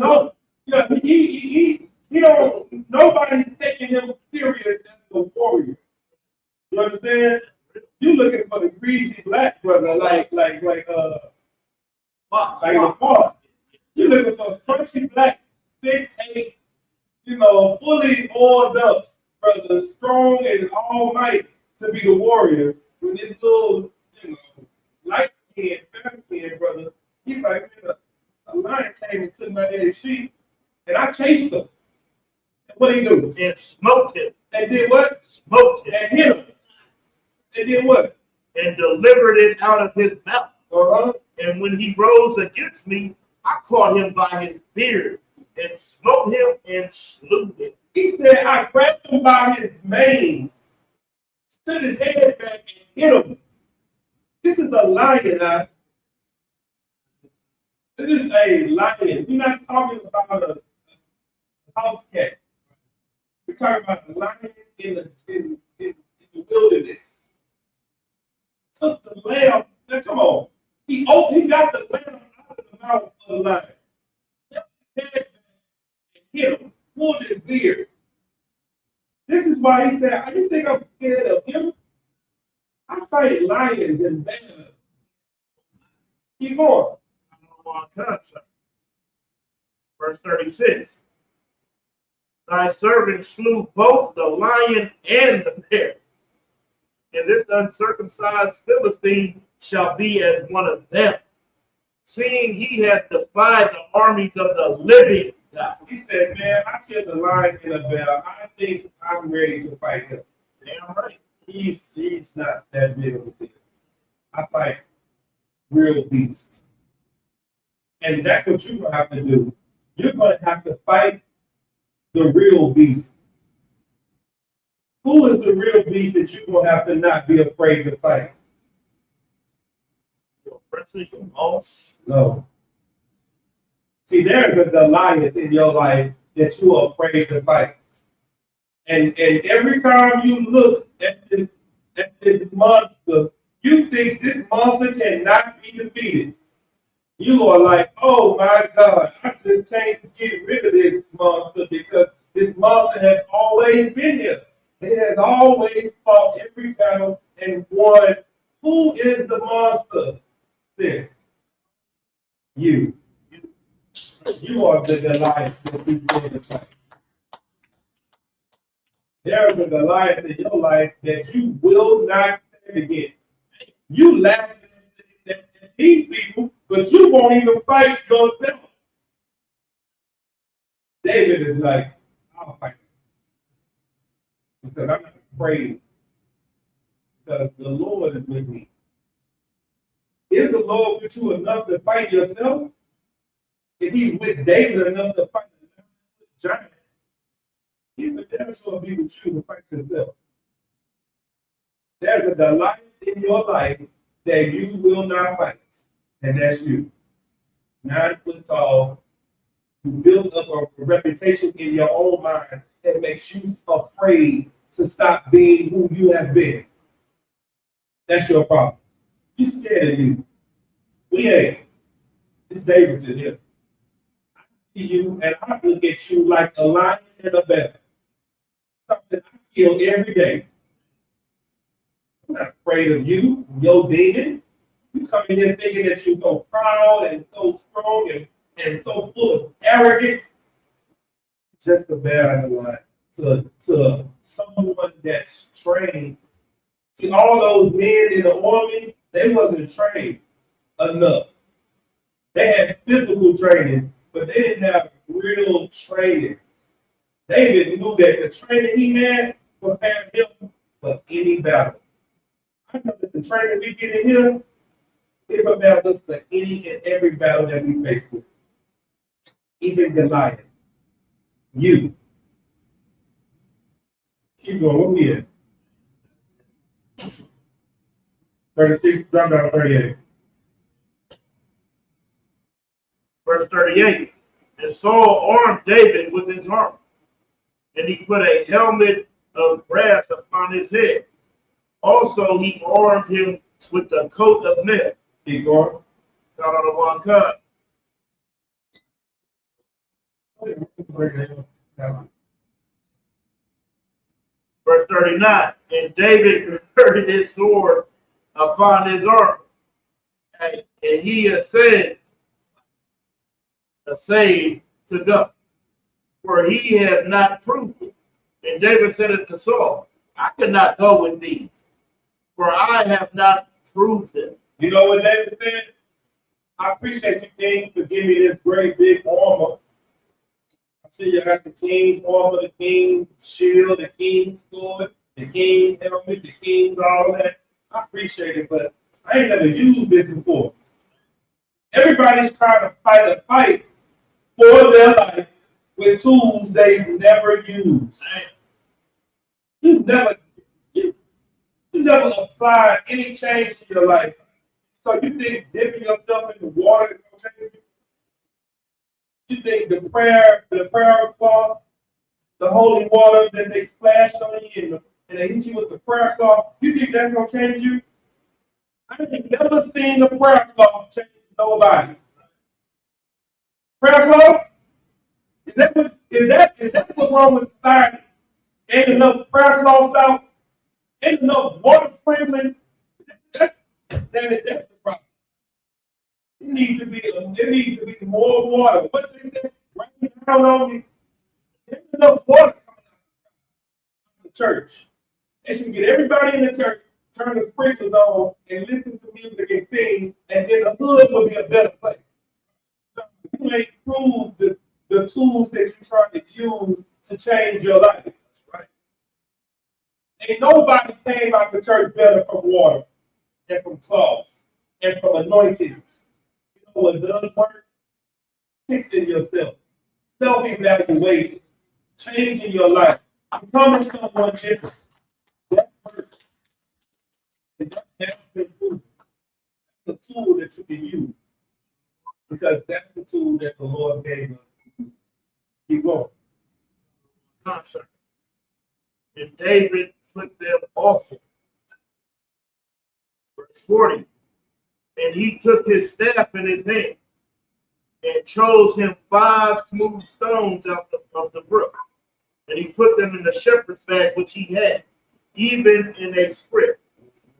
[SPEAKER 3] don't. Nobody's taking him serious as a warrior. You understand? You looking for the greasy black brother, like the boss. You're looking for a crunchy black, 6'8", fully oiled up brother, strong and all might to be the warrior. When this little, light-skinned, fair-skinned brother, he's like, man, a lion came and took my daddy's sheep, and I chased him. And what did he do?
[SPEAKER 4] And smote him.
[SPEAKER 3] And did what?
[SPEAKER 4] Smote him.
[SPEAKER 3] And hit him. And did what?
[SPEAKER 4] And delivered it out of his mouth.
[SPEAKER 3] Uh-huh.
[SPEAKER 4] And when he rose against me, I caught him by his beard and smote him and slew him.
[SPEAKER 3] He said, I grabbed him by his mane, stood his head back, and hit him. This is a lion now. This is a lion. We're not talking about a house cat. We're talking about a lion in the wilderness. Took the lamb. Now, come on. He got the lamb out of the mouth of the lion. Kept his head back and hit him. Pulled his beard. This is why he said, you think I'm scared of him? I fight lions and bears. Keep going.
[SPEAKER 4] Verse 36. Thy servant slew both the lion and the bear. And this uncircumcised Philistine shall be as one of them, seeing he has defied the armies of the living God.
[SPEAKER 3] He said, man, I killed a lion and a bear. I think I'm ready to fight him.
[SPEAKER 4] Damn right.
[SPEAKER 3] He's not that big of a deal. I fight real beasts. And that's what you're going to have to do. You're going to have to fight the real beast. Who is the real beast that you're going to have to not be afraid to fight?
[SPEAKER 4] Your oppressor, your boss.
[SPEAKER 3] No. See, there's a Goliath in your life that you're afraid to fight. And every time you look at this monster, you think this monster cannot be defeated. You are like, oh my God, I just can't get rid of this monster because This monster has always been here. It has always fought every battle and won. Who is the monster? This. You. You are the Goliath that he's going to fight. There is a Goliath in your life that you will not stand against. You laugh at these people, but you won't even fight yourself. David is like, I'll fight because I'm not afraid, because the Lord is with me. Is the Lord with you enough to fight yourself? If he's with David enough to fight the giant, he's the damn sure be with you to fight yourself. There's a Goliath in your life that you will not fight, and that's you. 9 foot tall, you build up a reputation in your own mind that makes you afraid to stop being who you have been. That's your problem. You scared of you. We ain't. It's David's in here. I see you and I look at you like a lion and a bear. Something I kill every day. I'm not afraid of you, your demon. You come in here thinking that you're so proud and so strong and so full of arrogance. Just a bear and a lion to someone that's trained. See, all those men in the army, they wasn't trained enough. They had physical training, but they didn't have real training. David knew that the training he had prepared him for any battle. I know that the training we get in here, it prepares us for any and every battle that we face with. Even Goliath. You. Keep going. What we at? 36, drop down to 38.
[SPEAKER 4] Verse 38. And Saul armed David with his armor, and he put a helmet of brass upon his head. Also, he armed him with the coat of mail.
[SPEAKER 3] Keep going.
[SPEAKER 4] Got on the one cut. Verse 39. And David girded his sword upon his arm, and he essayed to go, for he had not proved it. And David said unto Saul, I cannot go with these, for I have not proved it.
[SPEAKER 3] You know what David said? I appreciate you, King, for giving me this great big armor. I see you got the king's armor, the king's shield, the king's sword, the king's helmet, the king's all that. I appreciate it, but I ain't never used this before. Everybody's trying to fight a fight for their life with tools they've never used. You never applied any change to your life. So you think dipping yourself in the water is going to change you? You think the prayer cloth, the holy water that they splashed on you and they hit you with the prayer cloth, you think that's going to change you? I have never seen the prayer cloth change nobody. Prayer cloth? Is that what's wrong with society? Ain't enough prayer cloths out? Ain't enough water sprinkling? That's the problem. There needs to be more water. What they say, rain down on me. There's enough water coming out of the church. They should get everybody in the church, turn the sprinklers on, and listen to music and sing, and then the hood will be a better place. You ain't proved the tools that you're trying to use to change your life. Right? Ain't nobody came out the church better from water and from cloths and from anointings. You know what does work? Fixing yourself, self-evaluating, changing your life, becoming someone different. That works. And that has been proven. That's a tool that you can use. Because that's the tool that the Lord gave us. Keep going.
[SPEAKER 4] Concert. And David put them off him. Verse 40. And he took his staff in his hand and chose him 5 smooth stones out of the brook And he put them in the shepherd's bag which he had, even in a scrip.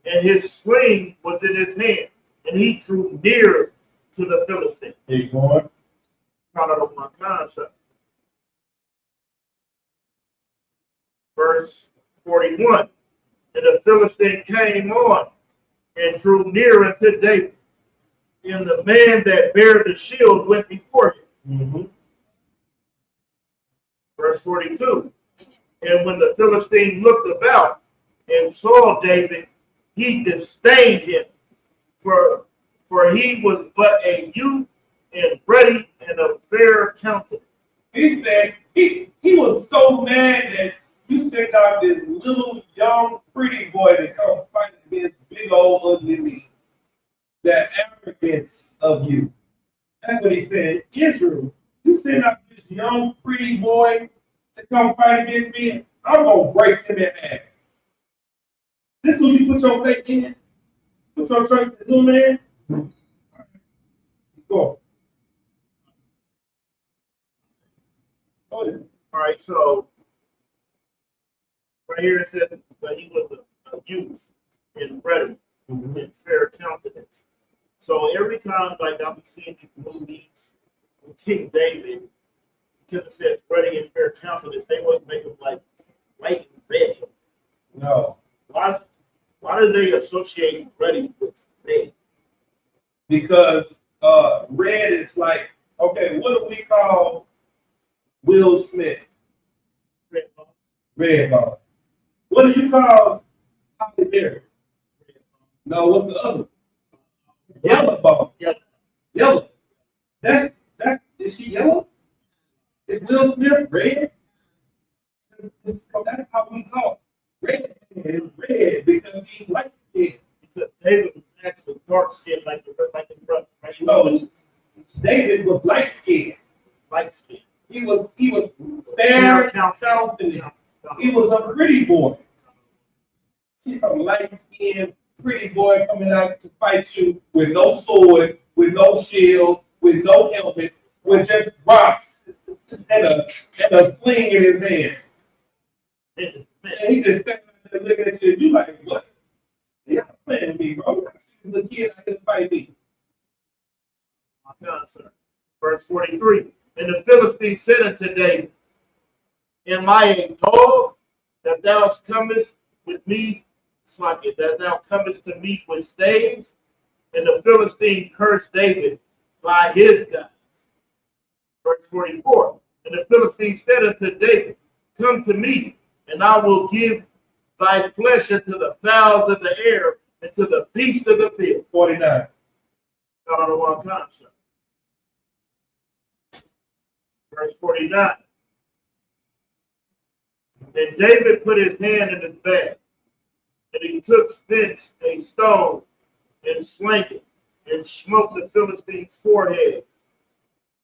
[SPEAKER 4] And his sling was in his hand, and he drew near to the Philistine.
[SPEAKER 3] Keep going.
[SPEAKER 4] Verse 41. And the Philistine came on and drew near unto David, and the man that bare the shield went before him.
[SPEAKER 3] Mm-hmm.
[SPEAKER 4] Verse 42. And when the Philistine looked about and saw David, he disdained him, for he was but a youth and ruddy and of fair countenance.
[SPEAKER 3] He said he was so mad that you sent out this little young pretty boy to come fight against big old ugly me. The arrogance of you. That's what he said. Israel, you sent out this young pretty boy to come fight against me. I'm gonna break him in half. This is what you put your faith in? Put your trust in little man? Go. Go ahead.
[SPEAKER 4] All right, so right here it says that he was a youth and ruddy and fair countenance. So every time, like I'm seeing these movies with King David, because it says ruddy and fair countenance, they wouldn't make him like white and red.
[SPEAKER 3] No.
[SPEAKER 4] Why do they associate ruddy with red?
[SPEAKER 3] Because red is like, okay, what do we call Will Smith?
[SPEAKER 4] Red bone.
[SPEAKER 3] Red bone. What do you call Holly Berry? No, what's the other? Yellow bone.
[SPEAKER 4] Yellow.
[SPEAKER 3] Yellow. That's is she yellow? Is Will Smith red? That's how we talk. Red is red because he's light skinned.
[SPEAKER 4] Because David was actually dark skinned like his brother. Right?
[SPEAKER 3] No, David was light skinned.
[SPEAKER 4] Light skinned.
[SPEAKER 3] He was fair countenance. He was a pretty boy. See some light skinned pretty boy coming out to fight you with no sword, with no shield, with no helmet, with just rocks and a sling in his hand. And he just standing there looking at you, you like, what? Yeah, playing with me, bro. I see the kid out here fight me.
[SPEAKER 4] My God, sir. Verse 43. And the Philistine said unto David, Am I a dog that thou comest with me, that thou comest to me with staves? And the Philistine cursed David by his gods. Verse 44. And the Philistine said unto David, Come to me, and I will give thy flesh unto the fowls of the air, and to the beasts of the field.
[SPEAKER 3] 49.
[SPEAKER 4] I don't know what time, sir. Verse 49. And David put his hand in his bag, and he took thence a stone and slang it, and smote the Philistine's forehead,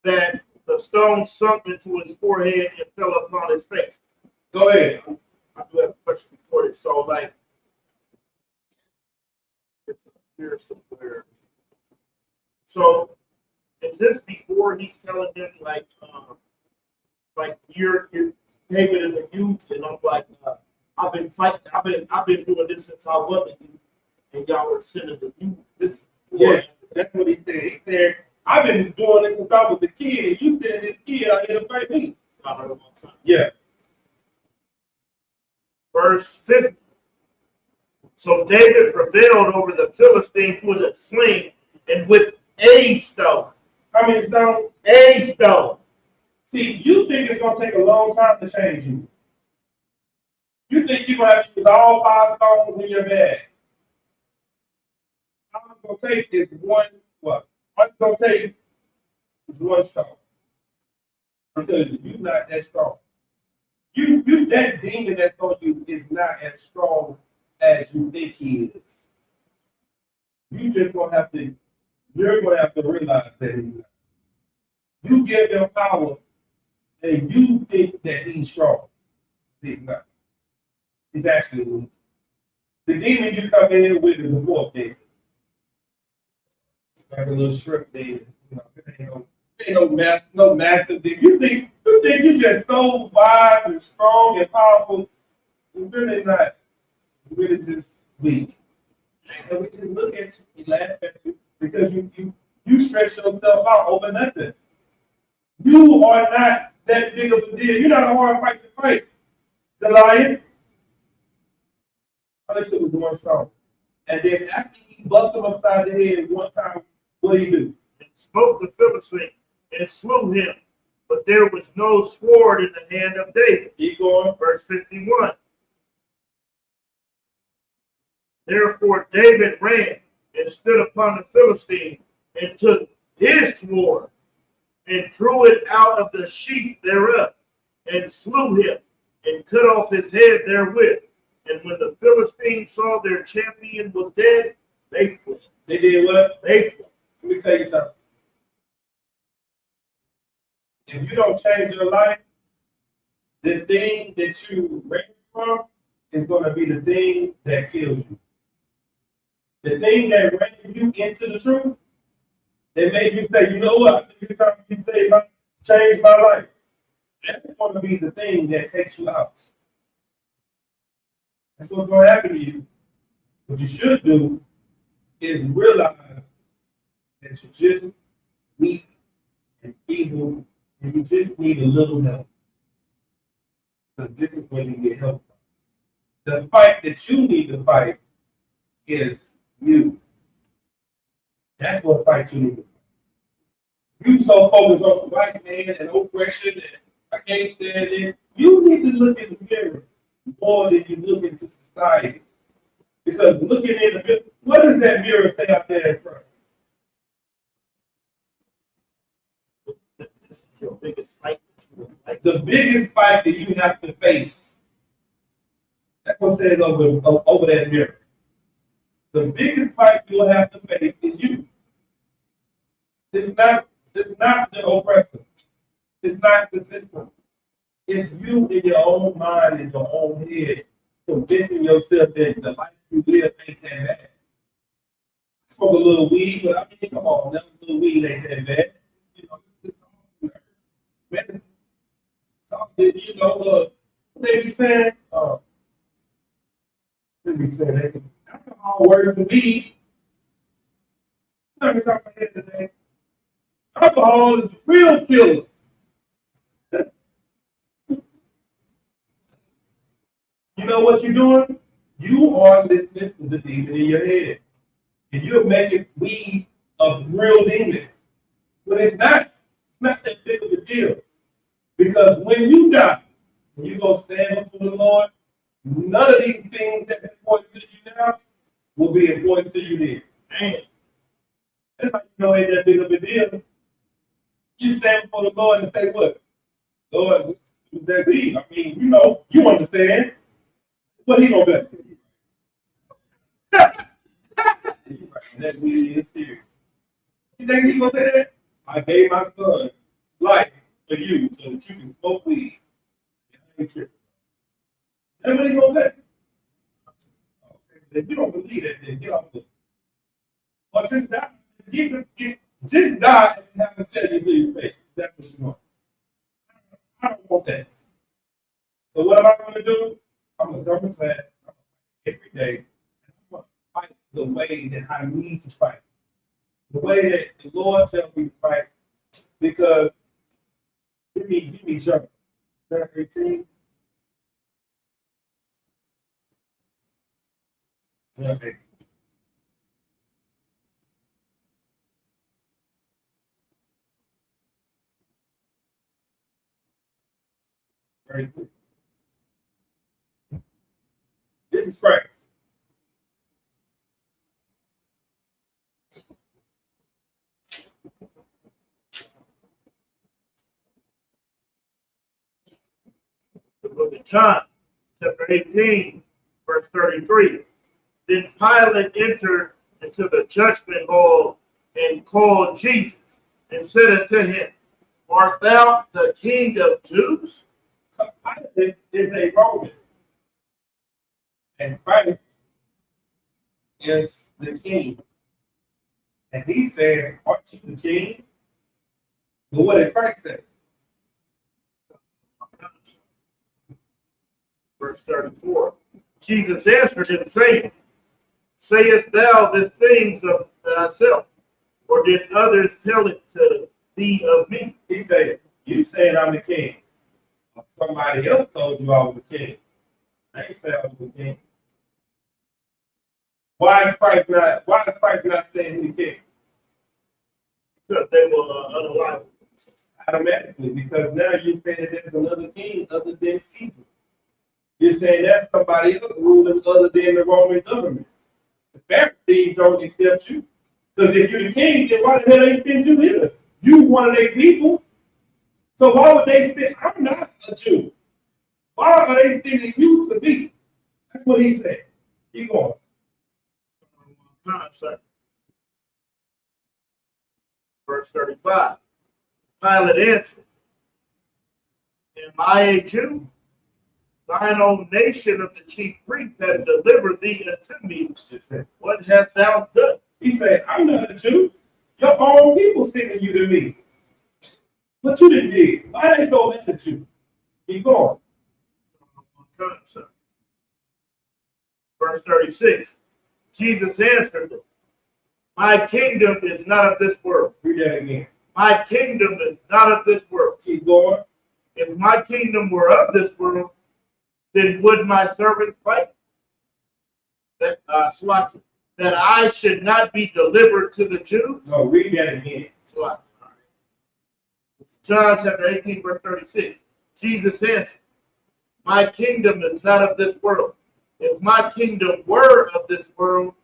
[SPEAKER 4] that the stone sunk into his forehead and fell upon his face.
[SPEAKER 3] Go ahead.
[SPEAKER 4] I do have a question before this. So, like, it's here somewhere. So, is this before he's telling him, like you're David is a youth, and I'm like, I've been fighting, I've been doing this since I was a youth, and y'all were sending the youth. This,
[SPEAKER 3] Yeah, that's what he said. He said, I've been doing this since I was a kid, and you sending this kid out here to fight me. Yeah.
[SPEAKER 4] Verse 50. So David prevailed over the Philistine with a sling and with a stone.
[SPEAKER 3] How many stones?
[SPEAKER 4] A stone.
[SPEAKER 3] See, you think it's going to take a long time to change you. You think you're going to have to use all 5 stones in your bag. All it's going to take is one, what? All it's going to take is 1 stone. Because you're not that strong. You that demon that's on you is not as strong as you think he is. You're going to have to realize that he's not. You give him power and you think that he's strong. He's not. He's actually weak. The demon you come in here with is a wolf demon. Like a little shrimp demon. You know, it ain't no massive demon. You think You think you're just so wise and strong and powerful. You're really not. You're really just weak. And we just look at you, we laugh at you, because you stretch yourself out over nothing. You are not that big of a deal. You're not a hard fight to fight. The lion, all they took was one stone. And then after he busted him upside the head one time, what did he do?
[SPEAKER 4] And smote the Philistine and slew him. But there was no sword in the hand of David.
[SPEAKER 3] Keep going.
[SPEAKER 4] Verse 51. Therefore David ran and stood upon the Philistine and took his sword and drew it out of the sheath thereof and slew him and cut off his head therewith. And when the Philistines saw their champion was dead, they fled.
[SPEAKER 3] They did what?
[SPEAKER 4] They fled.
[SPEAKER 3] Let me tell you something. If you don't change your life, the thing that you ran from is going to be the thing that kills you. The thing that ran you into the truth, that made you say, you know what, I think it's time to change my life. That's going to be the thing that takes you out. That's what's going to happen to you. What you should do is realize that you're just weak and feeble, and you just need a little help. Because this is when you get help. The fight that you need to fight is you. That's what fight you need to fight. You so focused on the white man and oppression and I can't stand it. You need to look in the mirror more than you look into society. Because looking in the mirror, what does that mirror say out there in front?
[SPEAKER 4] This is your biggest fight.
[SPEAKER 3] The biggest fight that you have to face. That's what it says over that mirror. The biggest fight you'll have to face is you. It's not the oppressor. It's not the system. It's you in your own mind, in your own head, convincing yourself that the life you live ain't that bad. Smoke a little weed, but I mean, come on, that little weed ain't that bad. You know, it's medicine. Something, you know, what they be saying? They be saying that alcohol works for me. I'm not talking about today. Alcohol is the real killer. You know what you're doing? You are listening to the demon in your head. And you're making weed a real demon. But it's not that big of a deal. Because when you die, when you go stand before the Lord, none of these things that are important to you now will be important to you then. Man. That's how you know it ain't that big of a deal. You stand before the Lord and say, what? Lord, what's that be? I mean, you know, you understand. What he gonna do? That really is serious. You think he gonna say that? I gave my son life for you so that you can smoke weed. That's what he gonna say. If you don't believe that, then get off the. Or just die. Just die and have to tell you to your face. That's what you want. I don't want that. So what am I going to do? I'm going to come to class every day. And I'm going to fight the way that I need to fight. The way that the Lord tells me to fight. Because give me jump. 18. Okay. Very good. This is Christ.
[SPEAKER 4] The book of John, chapter 18, verse 33. Then Pilate entered into the judgment hall and called Jesus and said unto him, Art thou the King of Jews?
[SPEAKER 3] Pilate is a Roman. And Christ is the king. And he said, aren't you the king? But what did Christ say?
[SPEAKER 4] Verse 34. Jesus answered him, saying, sayest thou these things of thyself, or did others tell it to thee of me?
[SPEAKER 3] He said, you saying I'm the king. Or somebody else told you I was the king. I ain't saying I was the king. Why is Christ not saying he's the king?
[SPEAKER 4] Because they were unalive.
[SPEAKER 3] Automatically, because now you're saying there's another king other than Caesar. You're saying that's somebody else ruling other than the Roman government. The Pharisees don't accept you. Because if you're the king, then why the hell they send you here? You one of their people. So why would they say, I'm not a Jew? Why are they sending you to me? That's what he said. Keep going.
[SPEAKER 4] Verse 35. Pilate answered, am I a Jew? Thine own nation of the chief priests has delivered thee unto me. What hast thou done?
[SPEAKER 3] He said, I'm not a Jew. Your own people sending you to me. What you done did? Why they go mad at you? Keep going.
[SPEAKER 4] Verse 36. Jesus answered them, my kingdom is not of this world.
[SPEAKER 3] Read that again.
[SPEAKER 4] My kingdom is not of this world.
[SPEAKER 3] Keep going.
[SPEAKER 4] If my kingdom were of this world, then would my servant fight? That I should not be delivered to the Jews?
[SPEAKER 3] No, read that again.
[SPEAKER 4] John chapter 18, verse 36. Jesus answered, my kingdom is not of this world. If my kingdom were of this world,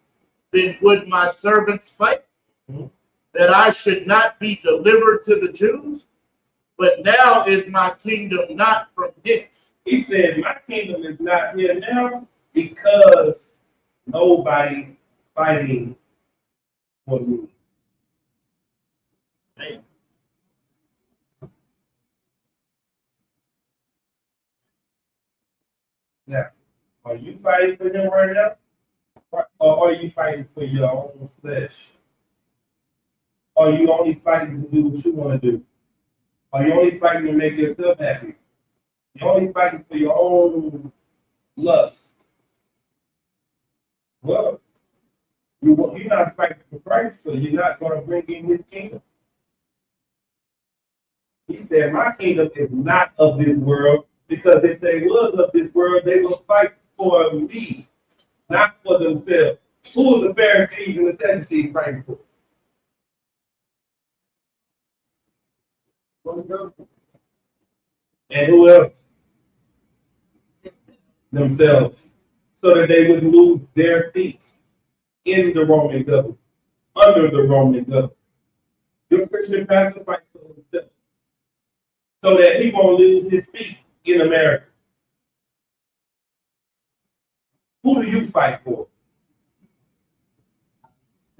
[SPEAKER 4] then would my servants fight? That I should not be delivered to the Jews? But now is my kingdom not from hence.
[SPEAKER 3] He said, my kingdom is not here now because nobody's fighting for me.
[SPEAKER 4] Man.
[SPEAKER 3] Now, are you fighting for him right now? Or are you fighting for your own flesh? Are you only fighting to do what you want to do? Are you only fighting to make yourself happy? You're only fighting for your own lust. Well, you're not fighting for Christ, so you're not going to bring in his kingdom. He said, my kingdom is not of this world, because if they was of this world, they will fight for me, not for themselves. Who was the Pharisees and the Sadducees fighting for? And who else? Themselves. So that they would lose their seats in the Roman government, under the Roman government. Your Christian pastor fights for himself, so that he won't lose his seat in America. Who do you fight for?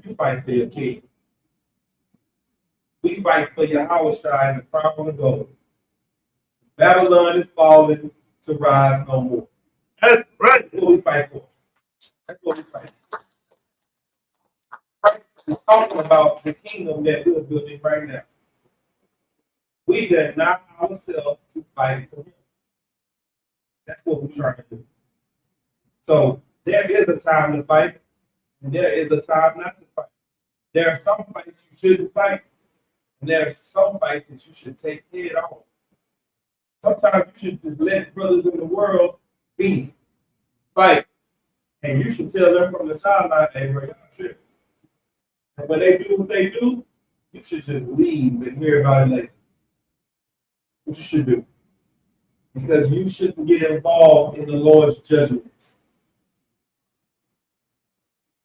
[SPEAKER 3] You fight for your king. We fight for Yahweh and the crown of gold. Babylon is falling to rise no more.
[SPEAKER 4] That's right.
[SPEAKER 3] That's what we fight for. That's what we fight for. Christ is talking about the kingdom that we're building right now. We did not ourselves to fight for him. That's what we're trying to do. So there is a time to fight, and there is a time not to fight. There are some fights you shouldn't fight, and there are some fights that you should take head on. Sometimes you should just let brothers in the world be, fight, and you should tell them from the sideline, hey, bro, y'all tripping. And when they do what they do, you should just leave and hear about it later. What you should do. Because you shouldn't get involved in the Lord's judgments.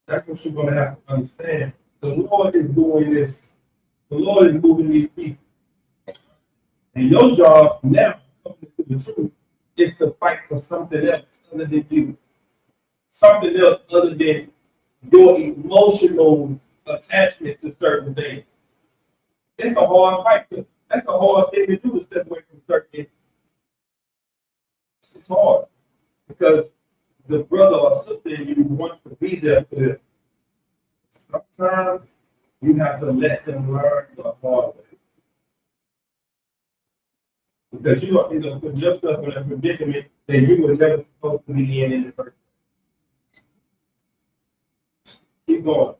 [SPEAKER 3] That's what you're going to have to understand. The Lord is doing this. The Lord is moving these pieces. And your job now, coming to the truth, is to fight for something else other than you. Something else other than your emotional attachment to certain things. It's a hard fight. That's a hard thing to do, to step away from certain things. It's hard because the brother or sister in you wants to be there for them. Sometimes you have to let them learn the hard way. Because you are going to put yourself in a predicament that you were never supposed to be in the first place. Keep going.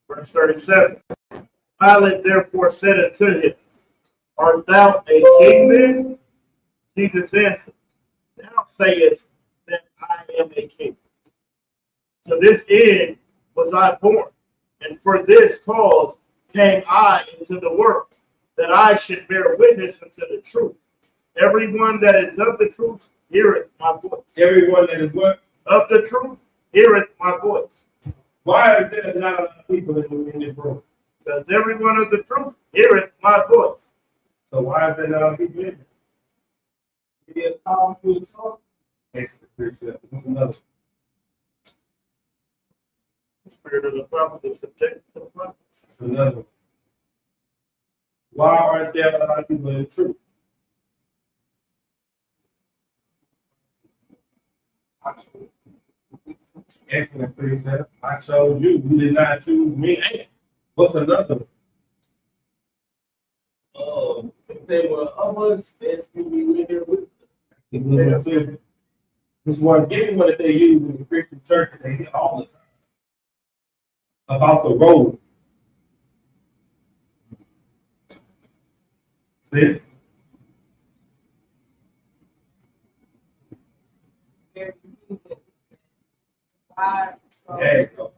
[SPEAKER 4] Verse 37. Pilate therefore said unto him, Art thou a king then? Jesus answered, Thou sayest that I am a king. To this end was I born, and for this cause came I into the world, that I should bear witness unto the truth. Everyone that is of the truth heareth my voice.
[SPEAKER 3] Everyone that is what?
[SPEAKER 4] Of the truth heareth my voice.
[SPEAKER 3] Why is there not a lot of people in this room?
[SPEAKER 4] Because everyone of the truth heareth my voice.
[SPEAKER 3] So why is there not a lot of people in here?
[SPEAKER 5] It is powerful talk.
[SPEAKER 3] What's another?
[SPEAKER 4] The spirit of the prophet is subject to the prophet.
[SPEAKER 3] That's another one. Why aren't there a lot of people in the truth? Excellent, precept. I chose you. You did not choose me. What's another one?
[SPEAKER 5] If they were of us, they'd still be living with us.
[SPEAKER 3] This one, give me what they use in the Christian church. They hear all the time about the road. See? There you go.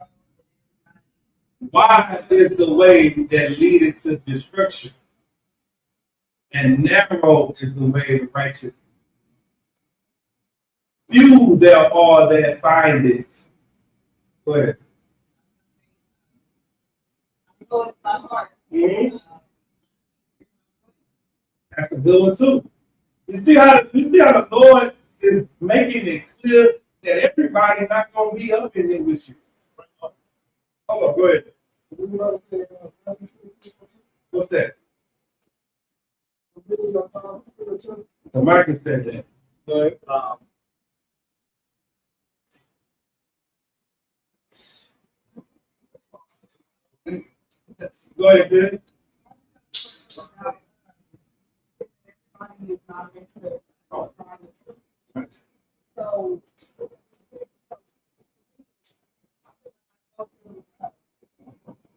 [SPEAKER 3] Wide is the way that leadeth to destruction, and narrow is the way to righteousness. Few there are that find it. Go ahead. Mm-hmm. That's a good one too. You see how the Lord is making it clear that everybody's not gonna be up in there with you. Hold on, go ahead. What's that? The Michael said that. Go ahead. Go ahead, sis.
[SPEAKER 6] So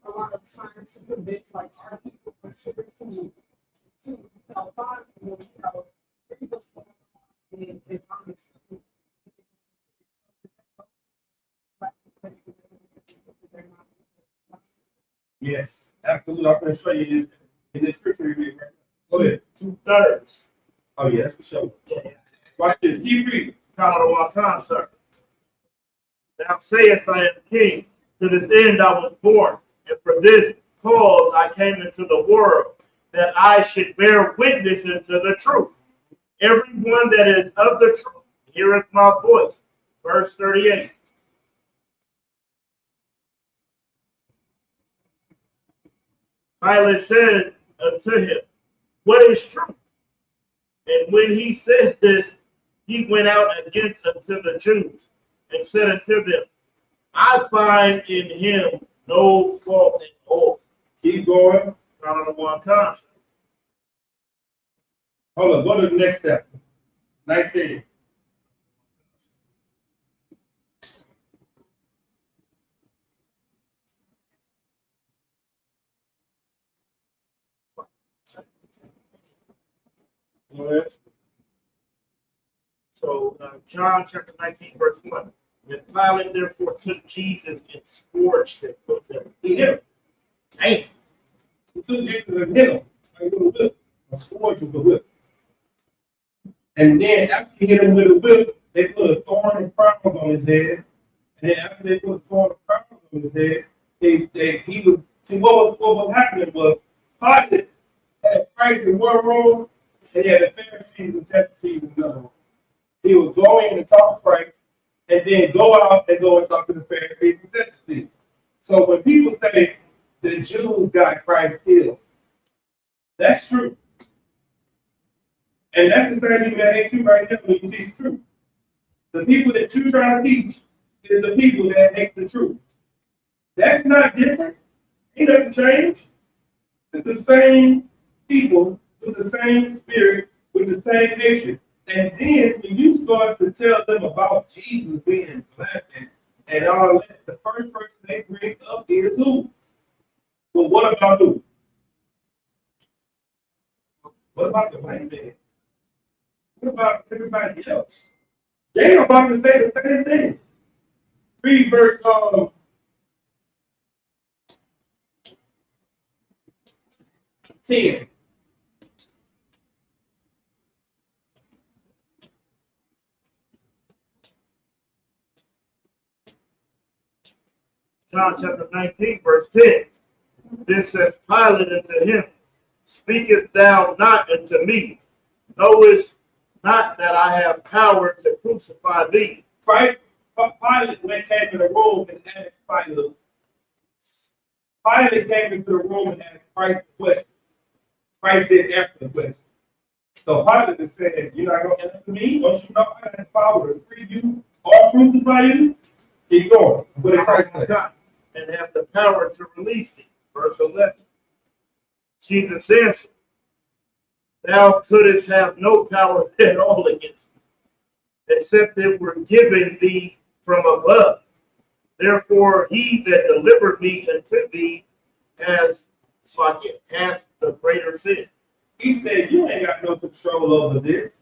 [SPEAKER 6] a lot of trying to convince like our people for sure to find people and honest.
[SPEAKER 3] Yes, absolutely. I'm going to show you this in this scripture you read right now. Go ahead.
[SPEAKER 4] 2/3.
[SPEAKER 3] Oh, yeah, that's for sure. Watch this. Keep reading.
[SPEAKER 4] Count of our time, sir. Thou sayest I am king. To this end I was born, and for this cause I came into the world, that I should bear witness unto the truth. Everyone that is of the truth heareth my voice. Verse 38. Pilate said unto him, What is truth? And when he said this, he went out against unto the Jews, and said unto them, I find in him no fault at all.
[SPEAKER 3] Keep going.
[SPEAKER 4] Count of one concept.
[SPEAKER 3] Hold on. Go to the next chapter. 19. Go ahead.
[SPEAKER 4] So, John chapter 19, verse 1. And Pilate therefore took Jesus and scourged him.
[SPEAKER 3] He hit him.
[SPEAKER 4] Hey,
[SPEAKER 3] He took Jesus and hit him. Like with a whip. A scourge with a whip. And then after he hit him with a whip, they put a thorn and crown on his head. And then after they put a thorn and crown on his head, what was happening was Pilate had Christ in one room, and he had the Pharisees and Sadducees in another room. He would go in and talk to Christ, and then go out and go and talk to the Pharisees and Sadducees. So when people say the Jews got Christ killed, that's true. And that's the same thing that hate you right now when you teach truth. The people that you're trying to teach is the people that hate the truth. That's not different. Ain't nothing changed. It's the same people with the same spirit, with the same nature. And then when you start to tell them about Jesus being black and all that, the first person they bring up is who? Well, what about who? What about the white man? What about everybody else? They are about to say the same thing. Read verse 10.
[SPEAKER 4] John chapter 19, verse 10. Then says Pilate unto him, Speakest thou not unto me? Knowest not that I have power to crucify thee?
[SPEAKER 3] Christ, Pilate came to the room and asked Pilate. Pilate came into the room and asked Christ a question. Christ didn't answer the question. So Pilate is saying, you're not going to answer me? Don't you know I have power to free you or crucify you? Keep going. What did Christ say?
[SPEAKER 4] And have the power to release thee. Verse 11. Jesus answered, Thou couldst have no power at all against me, except it were given thee from above. Therefore, he that delivered me unto thee has the greater sin.
[SPEAKER 3] He said, you ain't got no control over this.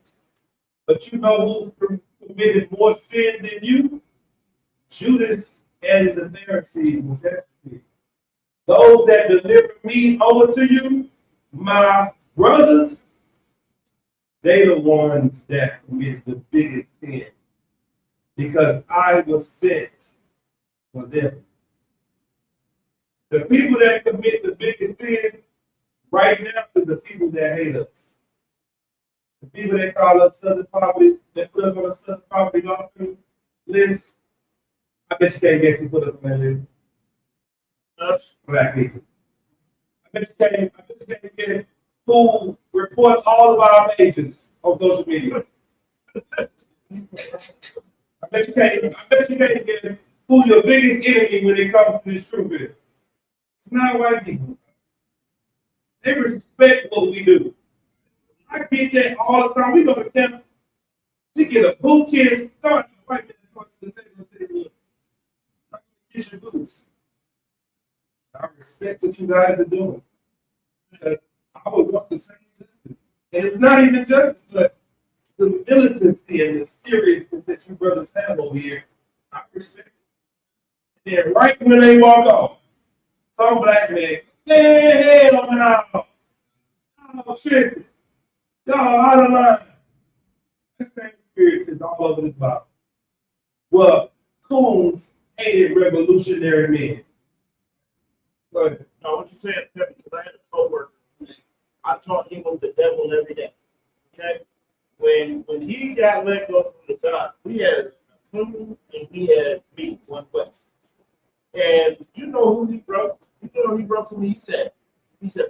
[SPEAKER 3] But you know who's committed more sin than you? Judas and the Pharisees was that sin. Those that delivered me over to you, my brothers, they the ones that committed the biggest sin. Because I was sent for them. The people that commit the biggest sin right now is the people that hate us. The people that call us Southern poverty, that put us on a Southern poverty law list, I bet you can't guess who put us on that list. Us, black people. I bet you can't guess who reports all of our pages on social media. I bet you can't guess who your biggest enemy when it comes to this truth is. It's not white people. They respect what we do. I get that all the time. We go to camp, we get a boot kid, start white man comes to the table and say, look, I'm gonna kiss your boots. I respect what you guys are doing. Because I would want the same justice. And it's not even justice, but the militancy and the seriousness that you brothers have over here, I respect it. And then right when they walk off, some black man, hell no. Oh shit. Y'all out of line. This same spirit is all over this Bible. Well, Coons hated revolutionary men. Go ahead.
[SPEAKER 4] Now, what you saying, Kevin, because I had a coworker, I taught him was the devil every day. Okay? When he got let go from the job, we had him and we had me, one West. And you know who he broke? You know who he broke to me? He said,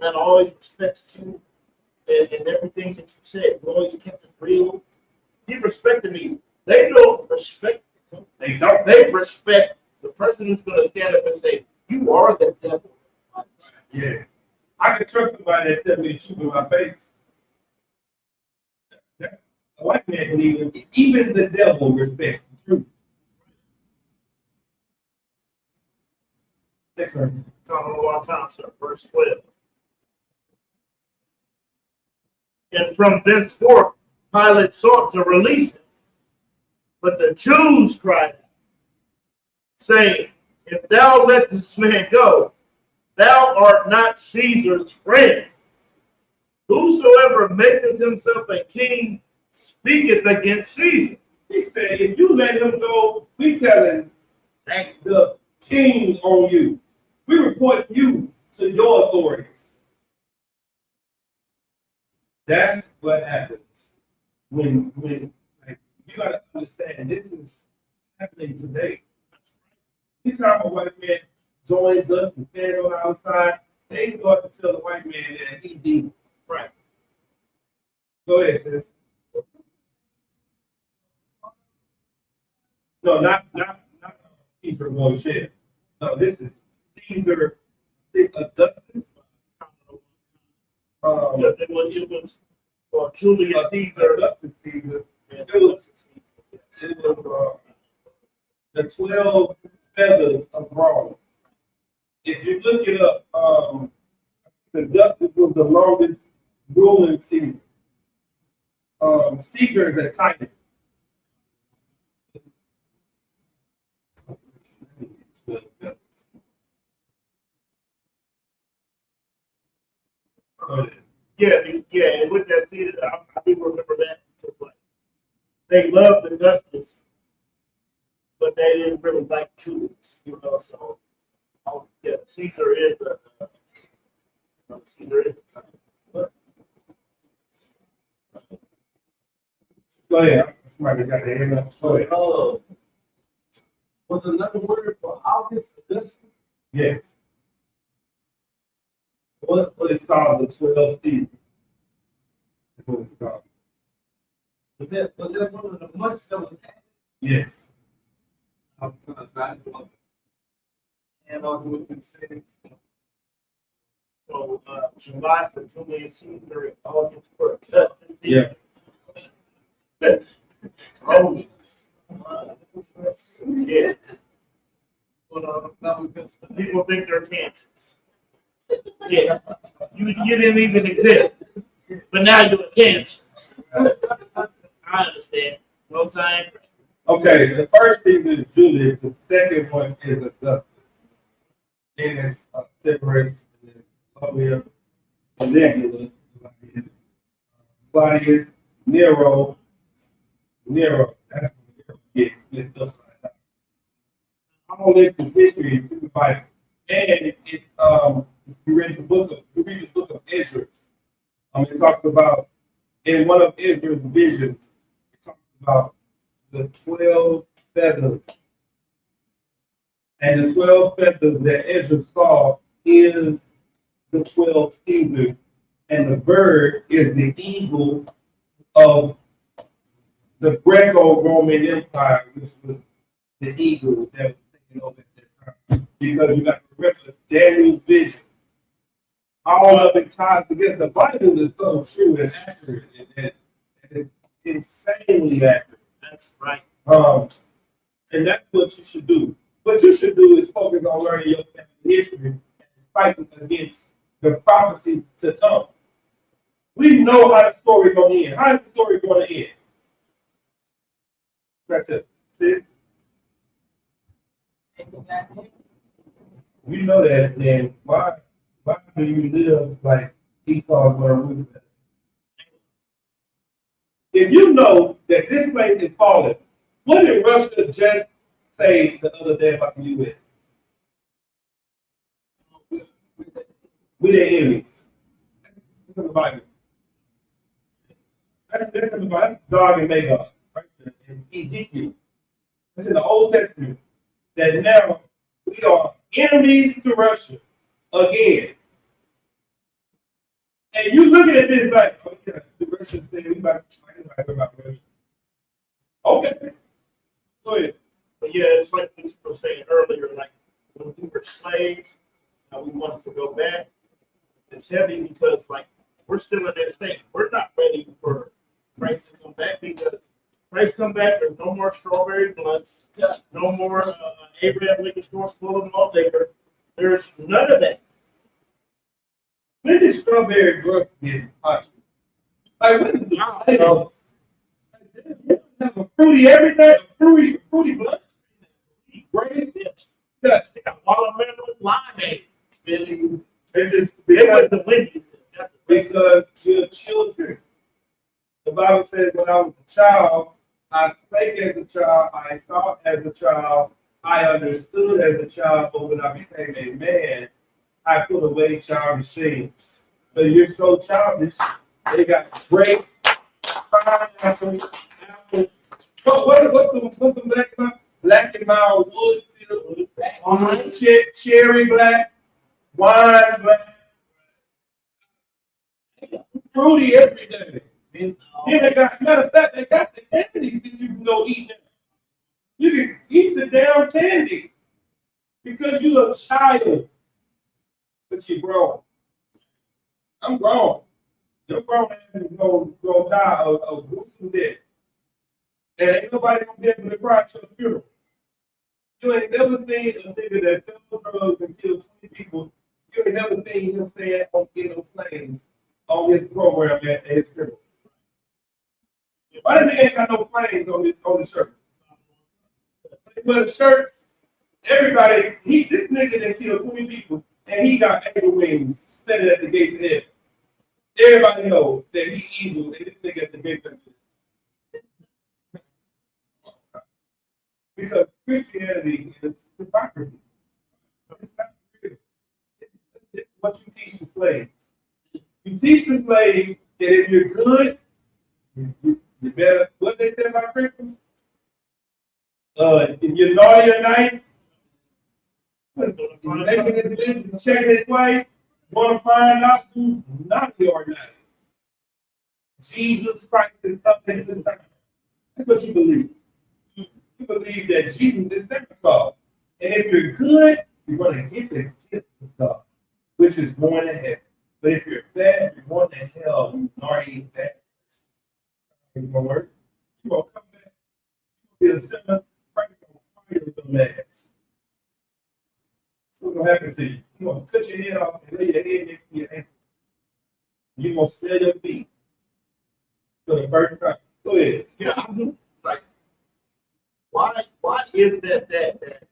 [SPEAKER 4] man, I always respect you and everything that you said. You always kept it real. He respected me. They don't respect him. They don't. They respect the person who's going to stand up and say, you are the devil.
[SPEAKER 3] Yeah. I can trust somebody that tells me the truth in my face. A white man can even the devil respects the truth. Next one.
[SPEAKER 4] Common law concept, verse 12. And from thenceforth, Pilate sought to release him. But the Jews cried out, saying, if thou let this man go, thou art not Caesar's friend. Whosoever maketh himself a king speaketh against Caesar.
[SPEAKER 3] He said, if you let him go, we telling the king on you. We report you to your authorities. That's what happens when like, you gotta understand this is happening today. Anytime a white man joins us and stands on our side, they start to tell the white man that he's evil. Right. Go ahead, sis. No, not Caesar Moshe. No, this is Caesar, I think Augustus.
[SPEAKER 4] Because it was Julius Caesar.
[SPEAKER 3] Augustus Caesar. It was the 12 feathers of bronze. If you look it up, Augustus was the longest ruling Caesar. Caesar is a title.
[SPEAKER 4] Yeah, and with that Caesar, I do remember that. Because, like, they loved Augustus, but they didn't really like Julius, you know. So, yeah, Caesar is a title.
[SPEAKER 3] Go ahead. Somebody got their hand up. Go ahead.
[SPEAKER 5] Was another word for August? Augustus?
[SPEAKER 3] Yes. What is called the 12 seasons? That's what it's called.
[SPEAKER 5] Was that one of the months that was added?
[SPEAKER 3] Yes.
[SPEAKER 5] I'm gonna try to and I'll do it to say.
[SPEAKER 4] So July for Julius Caesar and August for Augustus.
[SPEAKER 3] Yeah.
[SPEAKER 4] Oh, yeah. People think they're cancers. Yeah. You didn't even exist, but now you're a cancer. I understand. No time.
[SPEAKER 3] Okay, the first season is Julius, the second one is Augustus. Then it's Tiberius, and then Claudia, Caligula, Claudius, Nero, that's what we get upside down. All this is history in the Bible. And it's you read the book of Ezra. It talks about in one of Ezra's visions, it talks about the 12 feathers. And the 12 feathers that Ezra saw is the 12 Caesars. And the bird is the eagle of the Greco-Roman Empire, which was the eagle that was taken over at that time. Because you got to remember Daniel's vision. All of it ties together. The Bible is so true and accurate, and it's insanely accurate.
[SPEAKER 4] That's right.
[SPEAKER 3] And that's what you should do. What you should do is focus on learning your family history and fighting against the prophecies to come. We know how the story going to end. How is the story going to end? That's it. Sis? We know that, then why do you live like Esau's going to lose that? If you know that this place is falling, what did Russia just say the other day about the U.S.? We're their enemies. That's in the Bible. That's in the Bible. That's Gog and Magog, right? In Ezekiel. That's in the Old Testament. That now we are enemies to Russia again. And you looking at this like, oh yeah, the Russians say we about to about Russia. Okay. Go ahead.
[SPEAKER 4] But yeah, it's like we were saying earlier, like when we were slaves, we wanted to go back. It's heavy because like we're still in that state. We're not ready for Christ to come back because Christ come back. There's no more strawberry blunts. No more Arab liquor stores full of malt liquor. There's none of that.
[SPEAKER 3] When did strawberry growth get hot? Like when did the have a fruity everything, fruity blood? Great.
[SPEAKER 4] Yeah. Watermelon limeade.
[SPEAKER 3] It just
[SPEAKER 4] It was the Wendy's.
[SPEAKER 3] because you're children. The Bible says when I was a child, I spake as a child, I thought as a child, I understood as a child, but when I became a man, I put away childish things. But you're so childish, they got great pineapple, apple. What's the black one? Black and mild wood till, cherry black, wine black, fruity every day. Yeah, they got, matter of fact, they got the candies that you can go eat now. You can eat the damn candies because you're a child. but you're grown. I'm grown. Your grown ass is gonna die of gruesome death. And ain't nobody gonna be able to cry at your funeral. You ain't never seen a nigga that sells drugs and kills 20 people. You ain't never seen him stand on no flames on his program at his funeral. Why the nigga ain't got no flames on the shirt? But the shirts, everybody, this nigga that killed 20 people and he got angel wings standing at the gates of heaven. Everybody knows that he evil and this nigga at the gates of heaven. Because Christianity is hypocrisy. It's not real. It's what you teach the slaves. You teach the slaves that if you're good, you better, what they say about Christmas? If you're naughty or nice, making his list and checking his wife, want to find out who's naughty or nice. Jesus Christ is up into time. That's what you believe. You believe that Jesus is Santa Claus. And if you're good, you're going to get the gift of God, which is born in heaven. But if you're bad, you're going to hell, you naughty bad. You're going to work. You're going to come back. You're going to be a sinner. Christ is going to fire with the ass. What's going to happen to you? You're going to cut your head off and lay your head next to your ankle. You're going to smell your feet for the first time. Go ahead.
[SPEAKER 4] Yeah, I'm like, why is that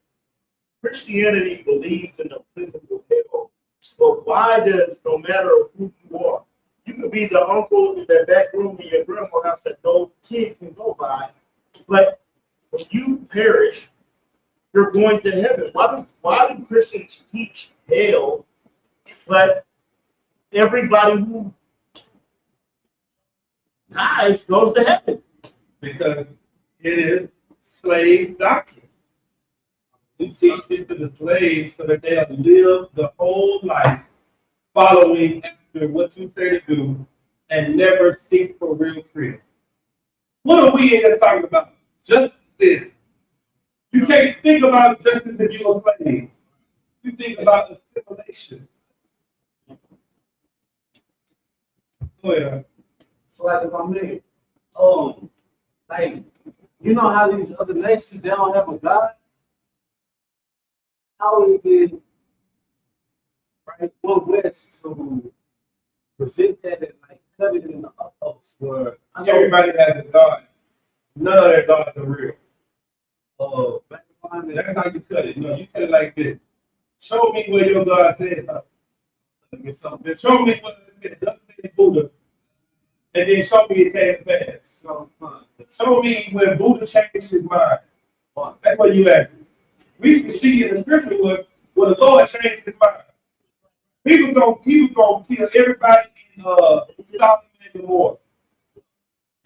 [SPEAKER 4] Christianity believes in a physical hell? But why does, no matter who you are, you could be the uncle in that back room in your grandma's house that no kid can go by, but when you perish, you're going to heaven. Why do Christians teach hell, but everybody who dies goes to heaven?
[SPEAKER 3] Because it is slave doctrine. We teach this to the slaves so that they'll live the whole life following after what you say to do and never seek for real freedom. What are we in here talking about? Justice. You can't think about justice if you're a slave. You think about assimilation. Go ahead.
[SPEAKER 5] So like if I may, like you know how these other nations they don't have a God? How is it right for West to present that and like cut it in the utmost where I know
[SPEAKER 3] Everybody has a God. None of their gods are real.
[SPEAKER 5] back behind
[SPEAKER 3] That's how you cut it. You know, you cut it like this. Show me where your God says something. Show me what it doesn't say Buddha. And then show me it came fast. Show me when Buddha changed his mind. That's what you ask me. We can see in the scripture where the Lord changed his mind. He was gonna kill everybody in Sodom and Gomorrah.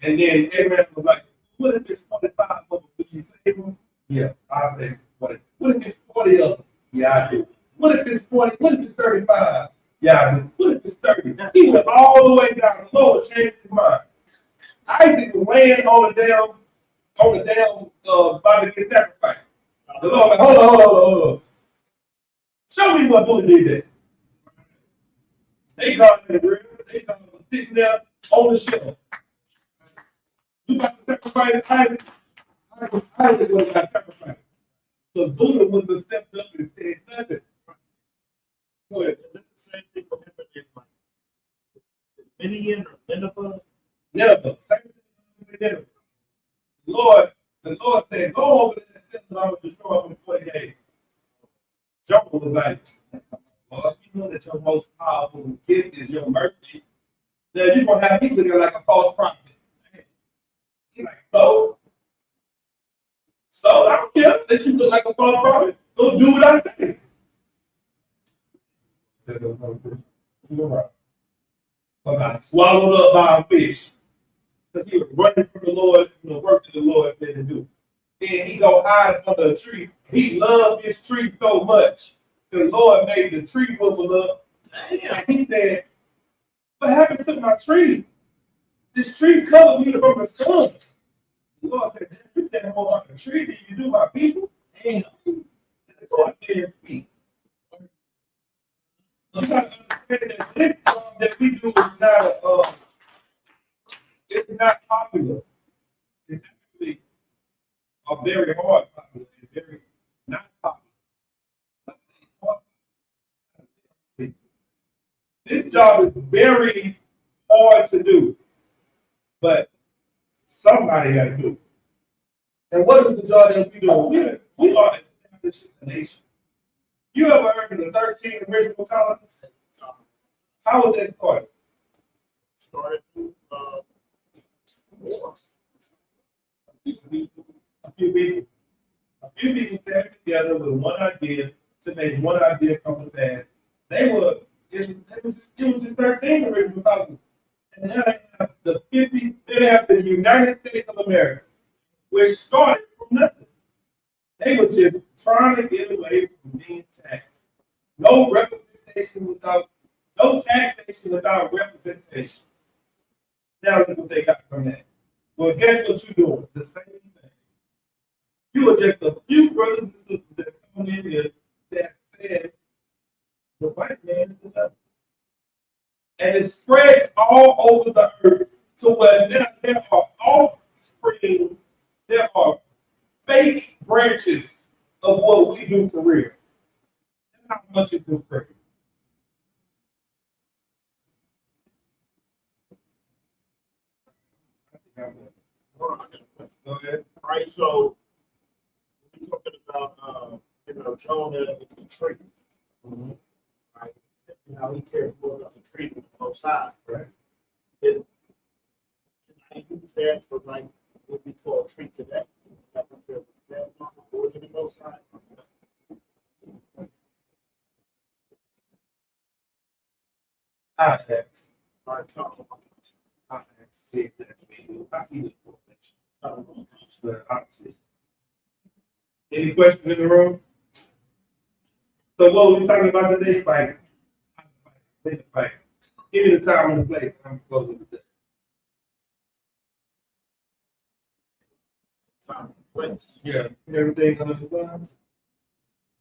[SPEAKER 3] And then Abraham was like, what if it's 45 of them? Would you save them? Yeah, I'll save them. What if it's 40 of them? Yeah, I do. What if it's 40? What if it's 35? Yeah, I do. What if it's 30? He went all the way down. The Lord changed his mind. Isaac was laying on the damn about to get sacrificed. The Lord like, hold on. Show me what Buddha did there. They got in the real. They got sitting there on the shelf. You got to sacrifice Isaac. Isaac would have got sacrificed. So Buddha would have stepped up and said nothing. Go ahead.
[SPEAKER 4] Is it the same thing for him in like Midian or Nineveh?
[SPEAKER 3] Nineveh. Same thing with Nineveh. The Lord said, go over there and tell them I will destroy them in 40 days. Jonah was like, well, you know that your most powerful gift is your mercy. Now you're going to have me looking like a false prophet. He's like, so I don't care that you look like a false prophet. Go do what I say. But I swallowed up by a fish. Because he was running from the Lord, work that the Lord said to do. Then he go hide under a tree. He loved this tree so much. The Lord made the tree wiggle up. And he said, what happened to my tree? This tree covered me from the sun. The Lord said, you can't hold on the tree than you do my people. Damn. So I can't speak. this job that we do is not it's not popular. It's actually a very hard popular and very not popular. Let's say hard. This job is very hard to do, but somebody got to do it. And what is the job that we do? We are establishing a nation. You ever heard of the 13 original colonies? How was that started?
[SPEAKER 4] Started war.
[SPEAKER 3] A few people standing together with one idea to make one idea come to pass. It was just 13 original colonies. And now they have the United States of America, which started from nothing. They were just trying to get away from being taxed. No taxation without representation. Now look what they got from that. Well, guess what you're doing? The same thing. You are just a few brothers and sisters that come in here that said the white man is the devil. And it's spread all over the earth to where now there are offspring, there are fake branches of what we do for real. That's how much it is crazy. Go ahead.
[SPEAKER 4] Right, so we're talking about Jonah and the tree. Right? How he cared for the tree from the most high.
[SPEAKER 3] Right.
[SPEAKER 4] Can I use that for like what we call a tree today? That for the most high.
[SPEAKER 3] I ask.
[SPEAKER 4] All right, talk about this.
[SPEAKER 3] I see exactly. I see the correlation. But I see. Any questions in the room? So what were we talking about today? Fighting. Fight. Give me the time and the place. I'm closing with that.
[SPEAKER 4] Time and place.
[SPEAKER 3] Yeah. Everything under the sun.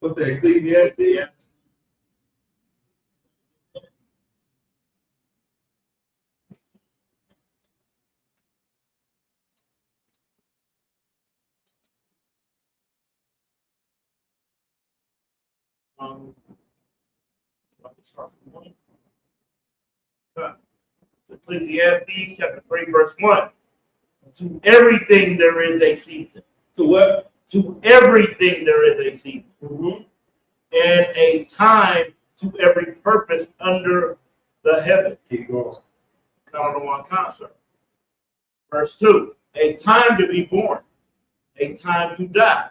[SPEAKER 3] What's that? Ecclesiastes?
[SPEAKER 4] Yeah. Start from 1. Ecclesiastes chapter 3, verse 1. To everything there is a season.
[SPEAKER 3] To what?
[SPEAKER 4] To everything there is a season.
[SPEAKER 3] Mm-hmm.
[SPEAKER 4] And a time to every purpose under the heaven.
[SPEAKER 3] Keep going.
[SPEAKER 4] Count on one concert. Verse 2. A time to be born. A time to die.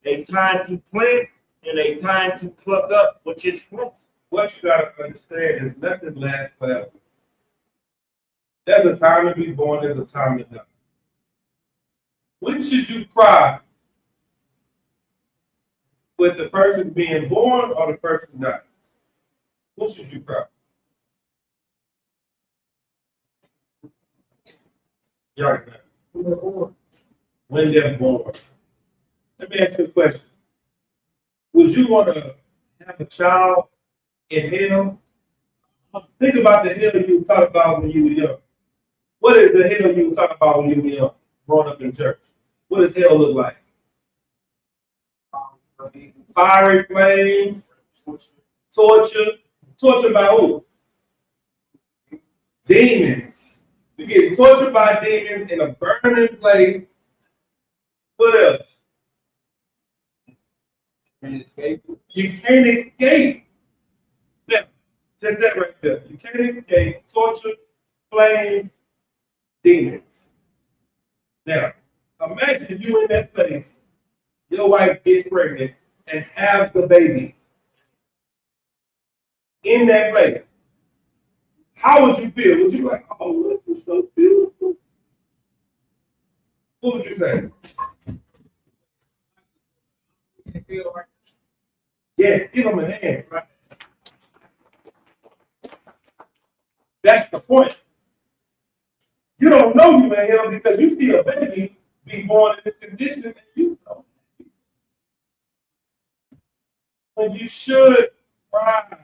[SPEAKER 4] A time to plant. And a time to pluck up which is planted.
[SPEAKER 3] What you got to understand is nothing lasts forever. There's a time to be born, there's a time to die. When should you cry? With the person being born or the person dying? When should you cry? You already know. When they're born. Let me ask you a question. Would you want to have a child in hell? Think about the hell you were talking about when you were young. What is the hell you were talking about when you were young, growing up in church? What does hell look like? Fiery flames, torture. Torture by who? Demons. You get tortured by demons in a burning place. What else? You can't escape. Now, just that right there. You can't escape. Torture, flames, demons. Now, imagine you in that place. Your wife gets pregnant and has the baby. In that place. How would you feel? Would you be like, oh, this is so beautiful? What would you say? Yes, give them a hand. Right? That's the point. You don't know you in hell because you see a baby be born in this condition and you know. When you should cry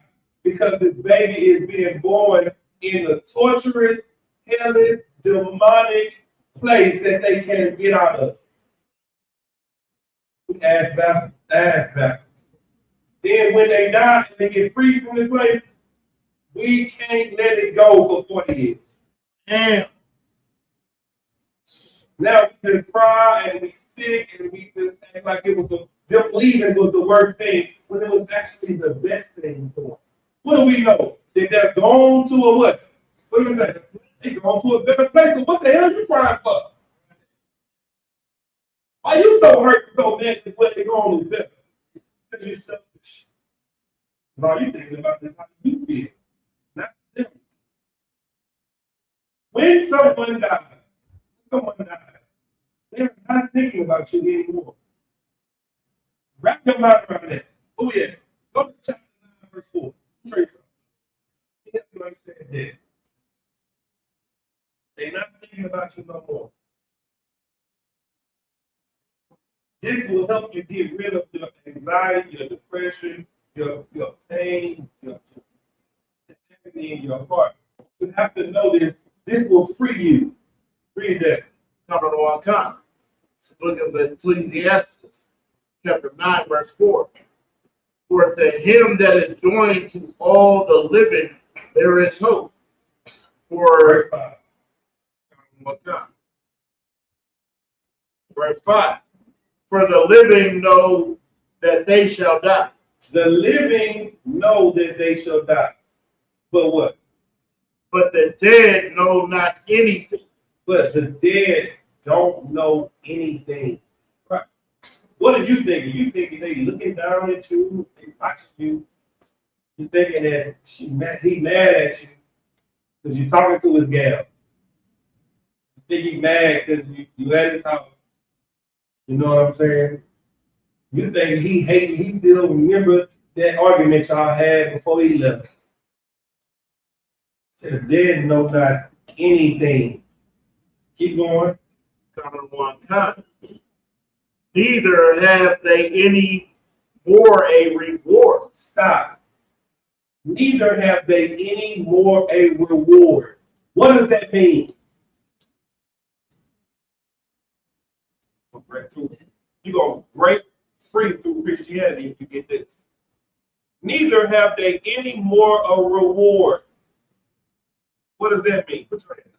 [SPEAKER 3] because this baby is being born in a torturous, hellish, demonic place that they can't get out of. Ask back. Then when they die and they get free from this place, we can't let it go for 40 years.
[SPEAKER 4] Damn.
[SPEAKER 3] Now we just cry and we sick and we just act like it was them leaving was the worst thing when it was actually the best thing for them. What do we know? That they're gone to a what? What do you say? They're gone to a better place. So what the hell are you crying for? Why you so hurt so mad that where they're going is better? Because you're selfish. All you thinking about is how you feel, not them. When someone dies, they're not thinking about you anymore. Wrap your mind around that. Oh yeah. Go to chapter 9, verse 4. Trace them. You have to understand that. They're not thinking about you no more. This will help you get rid of your anxiety, your depression, your pain, your everything in your heart. You have to know this. This will free you. Read that.
[SPEAKER 4] Number one comment. It's the book of Ecclesiastes, chapter 9, verse 4. For to him that is joined to all the living, there is hope.
[SPEAKER 3] Verse 5.
[SPEAKER 4] One time. Verse 5. For the living know that they shall die.
[SPEAKER 3] The living know that they shall die. But what?
[SPEAKER 4] But the dead know not anything.
[SPEAKER 3] But the dead don't know anything. Right. What are you thinking? You thinking they looking down at you, they watching you. You thinking that he mad at you because you're talking to his gal. You think he mad because you at his house. You know what I'm saying? You think he hating, he still remember that argument y'all had before he left. Said the dead know not anything. Keep going.
[SPEAKER 4] Coming one time. Neither have they any more a reward.
[SPEAKER 3] Stop. Neither have they any more a reward. What does that mean? You're going to break free through Christianity if you get this. Neither have they any more a reward. What does that mean? Put your hand up.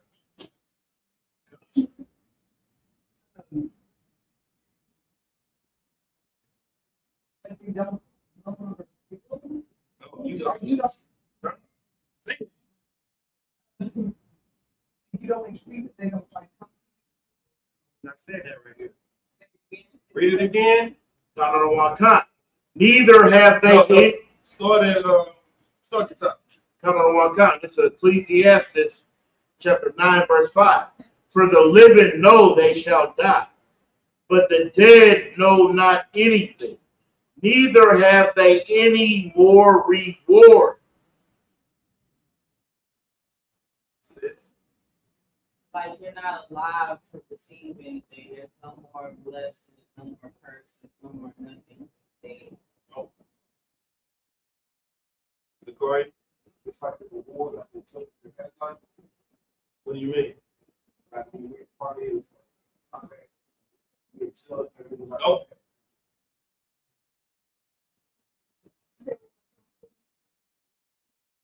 [SPEAKER 6] You don't.
[SPEAKER 3] No, you don't.
[SPEAKER 6] You don't agree that they don't like.
[SPEAKER 3] I said that right here. Read it again.
[SPEAKER 4] Coming one time. Neither have they any.
[SPEAKER 3] Start at the top.
[SPEAKER 4] Coming one time. This is Ecclesiastes chapter 9, verse 5. For the living know they shall die, but the dead know not anything. Neither have they any more reward.
[SPEAKER 7] Like you're not alive to receive anything. There's no more blessings, no more curses, no more nothing.
[SPEAKER 3] Oh. The Corey? It's like the reward that we took to that time. What do you mean? Like when we party, it's like, okay. You chill, everything like, okay.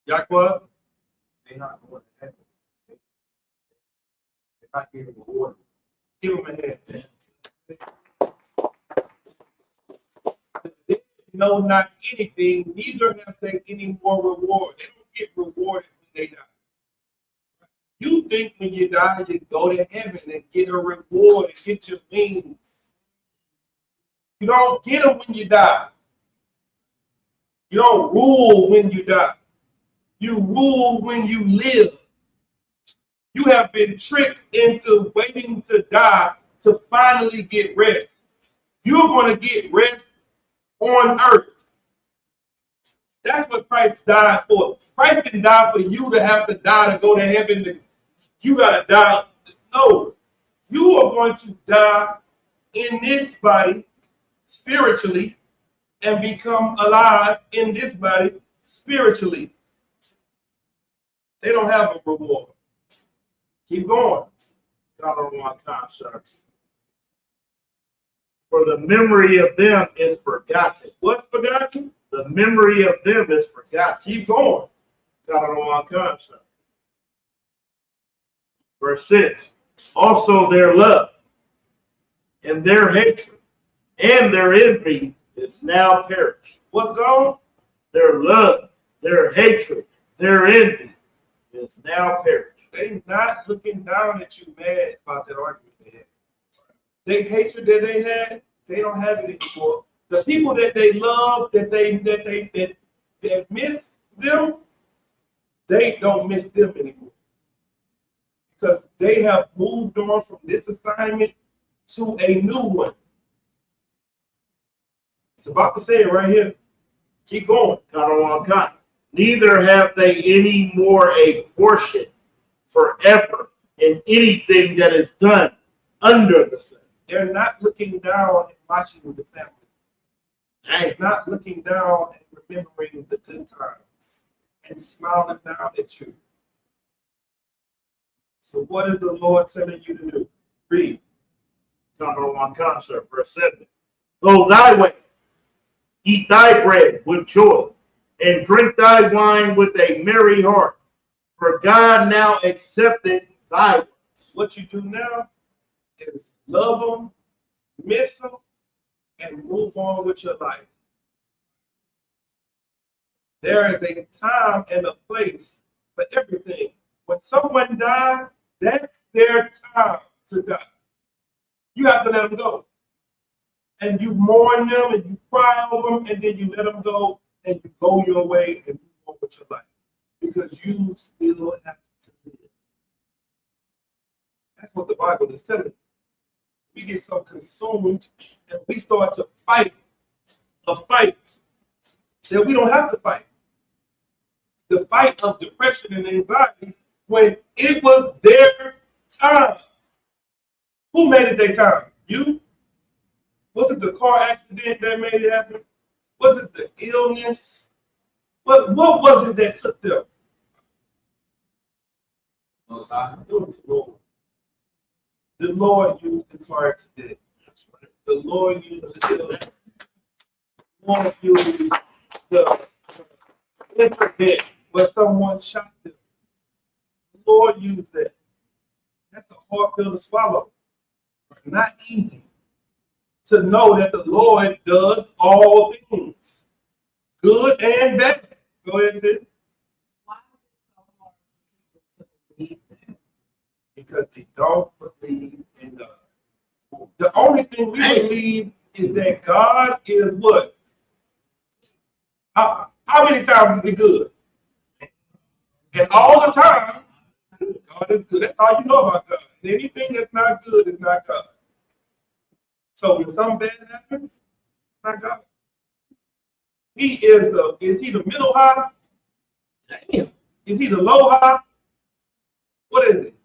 [SPEAKER 3] Yakwa? They're not going to heaven. They're not getting rewarded. Give them a hand. They know not anything, neither have they any more reward. They don't get rewarded when they die. You think when you die, you go to heaven and get a reward and get your wings. You don't get them when you die. You don't rule when you die. You rule when you live. You have been tricked into waiting to die to finally get rest. You're going to get rest on earth. That's what Christ died for. Christ didn't die for you to have to die to go to heaven. You got to die. No. You are going to die in this body spiritually and become alive in this body spiritually. They don't have a reward. Keep going.
[SPEAKER 4] God on one construct. For the memory of them is forgotten.
[SPEAKER 3] What's forgotten?
[SPEAKER 4] The memory of them is forgotten.
[SPEAKER 3] Keep going.
[SPEAKER 4] God on one construct. Verse 6. Also their love and their hatred and their envy is now perished.
[SPEAKER 3] What's gone?
[SPEAKER 4] Their love, their hatred, their envy is now perished.
[SPEAKER 3] They not looking down at you mad about that argument they had. They hatred that they had, they don't have it anymore. The people that they love, that miss them, they don't miss them anymore. Because they have moved on from this assignment to a new one. It's about to say it right here. Keep going.
[SPEAKER 4] Neither have they any more a portion forever in anything that is done under the sun.
[SPEAKER 3] They're not looking down and watching the family. They're not looking down and remembering the good times and smiling down at you. So what is the Lord telling you to do? Read.
[SPEAKER 4] Verse 7. Go thy way, eat thy bread with joy, and drink thy wine with a merry heart. For God now accepted thy works.
[SPEAKER 3] What you do now is love them, miss them, and move on with your life. There is a time and a place for everything. When someone dies, that's their time to die. You have to let them go. And you mourn them and you cry over them, and then you let them go and you go your way and move on with your life. Because you still have to live. That's what the Bible is telling you. We get so consumed and we start to fight a fight that we don't have to fight. The fight of depression and anxiety when it was their time. Who made it their time? You? Was it the car accident that made it happen? Was it the illness? What was it that took them? It was the Lord. The Lord used the car accident. The Lord used the illness. The Lord used the incident where someone shot them. The Lord used that. That's a hard pill to swallow. It's not easy to know that the Lord does all things, good and bad. Go ahead, sis.
[SPEAKER 7] Why is it so hard for people to believe that?
[SPEAKER 3] Because they don't believe in God. The only thing we believe is that God is what? How many times is he good? And all the time, God is good. That's all you know about God. And anything that's not good is not God. So when something bad happens, it's not God. Is he the middle high? Damn. Is he the low high? What is it?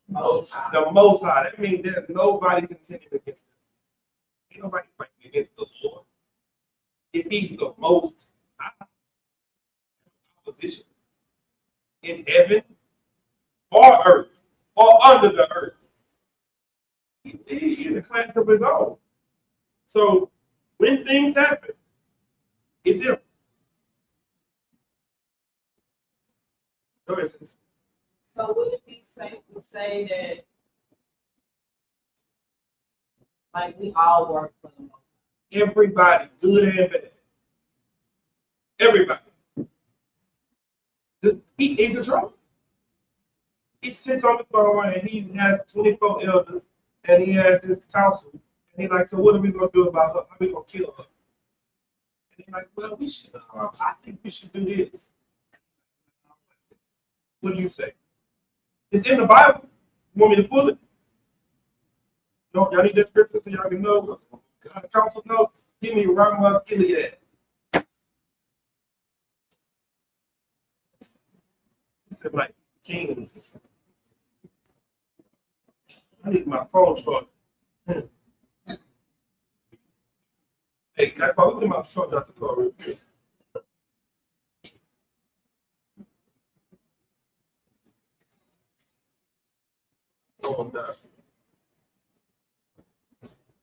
[SPEAKER 7] Most High.
[SPEAKER 3] The most high. That means there's nobody contending against him. Ain't nobody fighting against the Lord. If he's the most high position in heaven or earth or under the earth, he in a class of his own. So when things happen, it's him. Go ahead, sis.
[SPEAKER 7] So would it be safe to say that, like, we all work for the Most High?
[SPEAKER 3] Everybody, good and bad. Everybody. He in control. He sits on the throne and he has 24 elders and he has his council. And he's like, so what are we going to do about her? How are we going to kill her? And he's like, well, I think we should do this. What do you say? It's in the Bible. You want me to pull it? No, y'all need that scripture so y'all can know. God, the council know. Give me Ramah Gilead. He said, like, kings. I need my phone charger. Hey, can I probably get my charger out the car real quick? on down.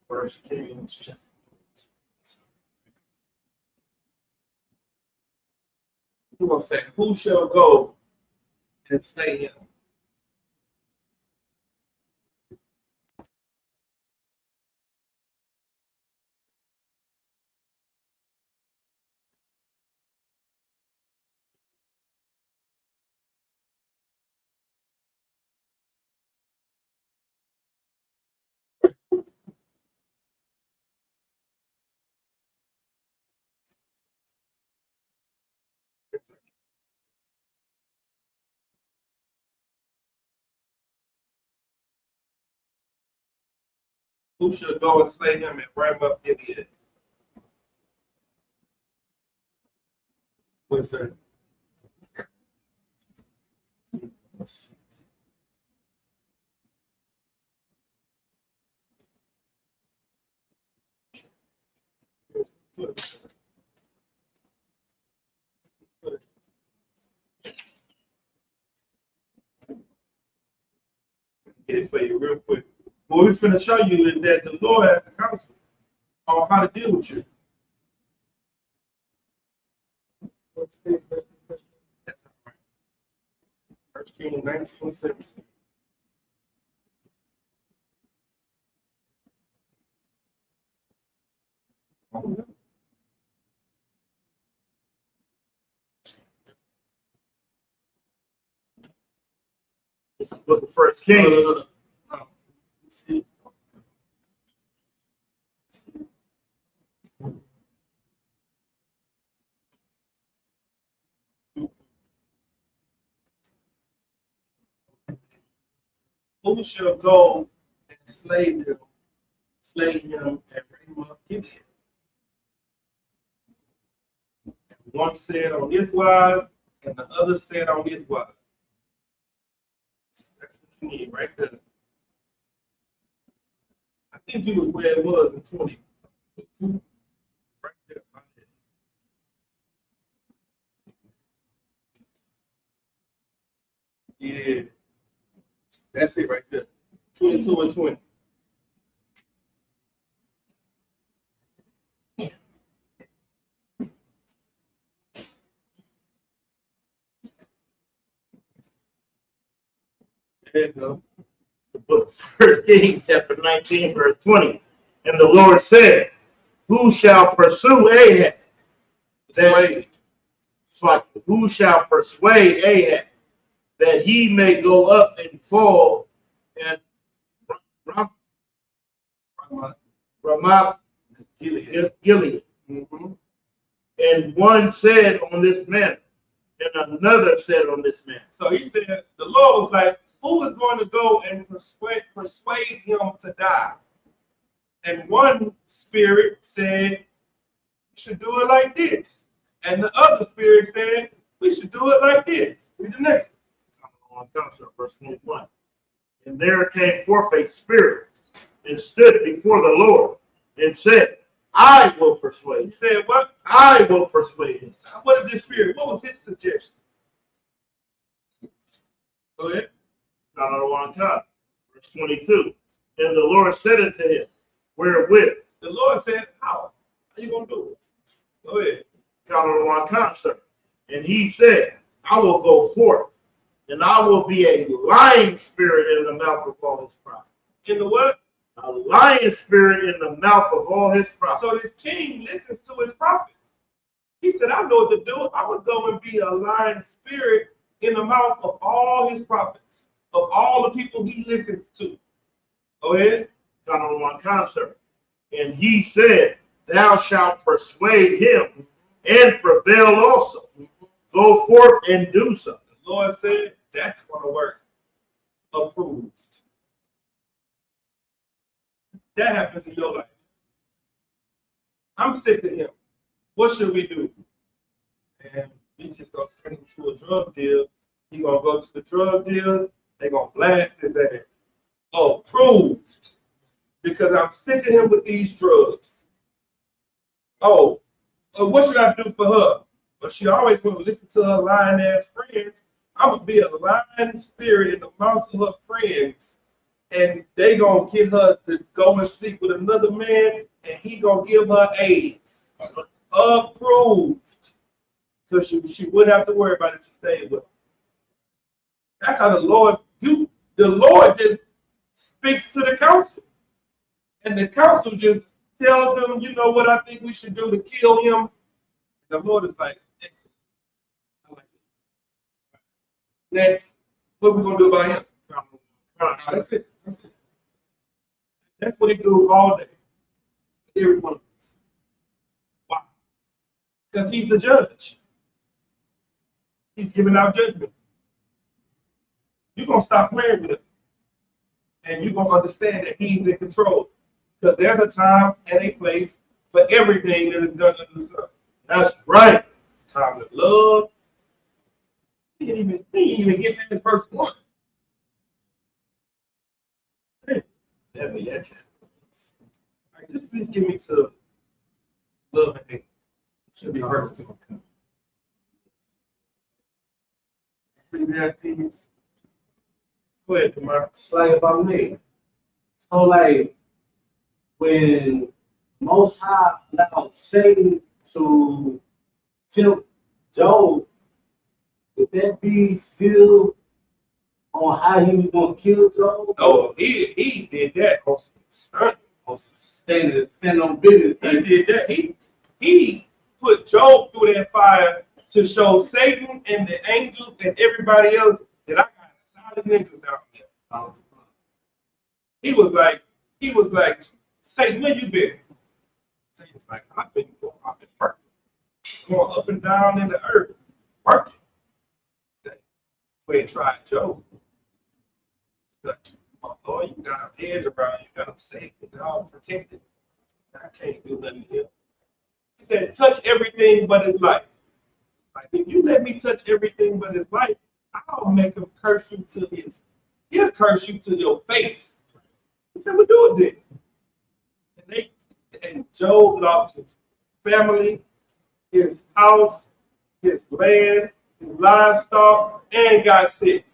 [SPEAKER 4] First Kings.
[SPEAKER 3] We're gonna say, who shall go and slay him? Who shall go and slay him and ram up Gilead? What's that? Get it for you real quick. What we're finna show you is that the Lord has a counsel on how to deal with you. That's all right. 1 Kings 19:17.
[SPEAKER 4] This is the book of First Kings.
[SPEAKER 3] No. See? Who shall go and slay him and bring him up Gilead? One said on this wise, and the other said on this wise. That's what you need right there. I think you was where it was in 20. Right there. Right there. Yeah. That's it right there. 22 and 20. There you go.
[SPEAKER 4] The book of First Kings, chapter 19, verse 20. And the Lord said, who shall pursue Ahab? Who shall persuade Ahab that he may go up and fall at Ramoth Gilead?
[SPEAKER 3] Mm-hmm.
[SPEAKER 4] And one said on this manner, and another said on this manner.
[SPEAKER 3] So he said, the Lord was like, who is going to go and persuade him to die? And one spirit said, we should do it like this. And the other spirit said, we should do it like this. Read the next
[SPEAKER 4] one. Verse 21. And there came forth a spirit and stood before the Lord and said, I will persuade.
[SPEAKER 3] He said, what?
[SPEAKER 4] I will persuade him.
[SPEAKER 3] What did this spirit? What was his suggestion? Go ahead.
[SPEAKER 4] Not on one time. Verse 22. And the Lord said unto him, wherewith?
[SPEAKER 3] The Lord said, how? How you going to do it? Go ahead.
[SPEAKER 4] Not on one concert. And he said, I will go forth, and I will be a lying spirit in the mouth of all his prophets.
[SPEAKER 3] In the what?
[SPEAKER 4] A lying spirit in the mouth of all his prophets.
[SPEAKER 3] So this king listens to his prophets. He said, I know what to do. I would go and be a lying spirit in the mouth of all his prophets, of all the people he listens to. Go ahead.
[SPEAKER 4] Not on one concert. And he said, thou shalt persuade him and prevail also. Go forth and do so.
[SPEAKER 3] The Lord said, that's going to work. Approved. That happens in your life. I'm sick of him. What should we do? And we just going to send him to a drug deal. He going to go to the drug deal. They're going to blast his ass. Approved. Because I'm sick of him with these drugs. Oh, what should I do for her? But she always want to listen to her lying ass friends. I'm going to be a lying spirit in the mouth of her friends and they gonna get her to go and sleep with another man, and he gonna give her AIDS. Approved. Because she wouldn't have to worry about it if she stayed with him. That's how the Lord just speaks to the council. And the council just tells them, you know what I think we should do to kill him. The Lord is like, excellent. I like it. Next, what we gonna do about him? That's it. That's it. That's what he do all day. Every one of us. Why? Because he's the judge. He's giving out judgment. You're going to stop playing with him. And you're going to understand that he's in control. Because there's a time and a place for everything that is done under the sun.
[SPEAKER 4] That's right.
[SPEAKER 3] It's time to love. He didn't even get that in verse 1.
[SPEAKER 4] Let me at you.
[SPEAKER 3] Right, just give me to love and hate. Should be verse 2. Ecclesiastes. Go ahead, Demar.
[SPEAKER 5] It's like about me. So like when Most High allowed Satan to tempt Job, would that be still on how he was gonna kill Job?
[SPEAKER 3] No, he did that on some stunt.
[SPEAKER 5] On stand on business.
[SPEAKER 3] He did that. He put Job through that fire to show Satan and the angels and everybody else that I got solid niggas down there. He was like, Satan, where you been? Satan was like, I've been working. Going up and down in the earth, working. Satan, we ain't tried Job. Like, oh Lord, you got him head around, you got him safe and all protected. I can't do nothing here. He said, touch everything but his life. Like, if you let me touch everything but his life, I'll make him curse you to he'll curse you to your face. He said, well, do it then. And Job lost his family, his house, his land, his livestock, and got sick.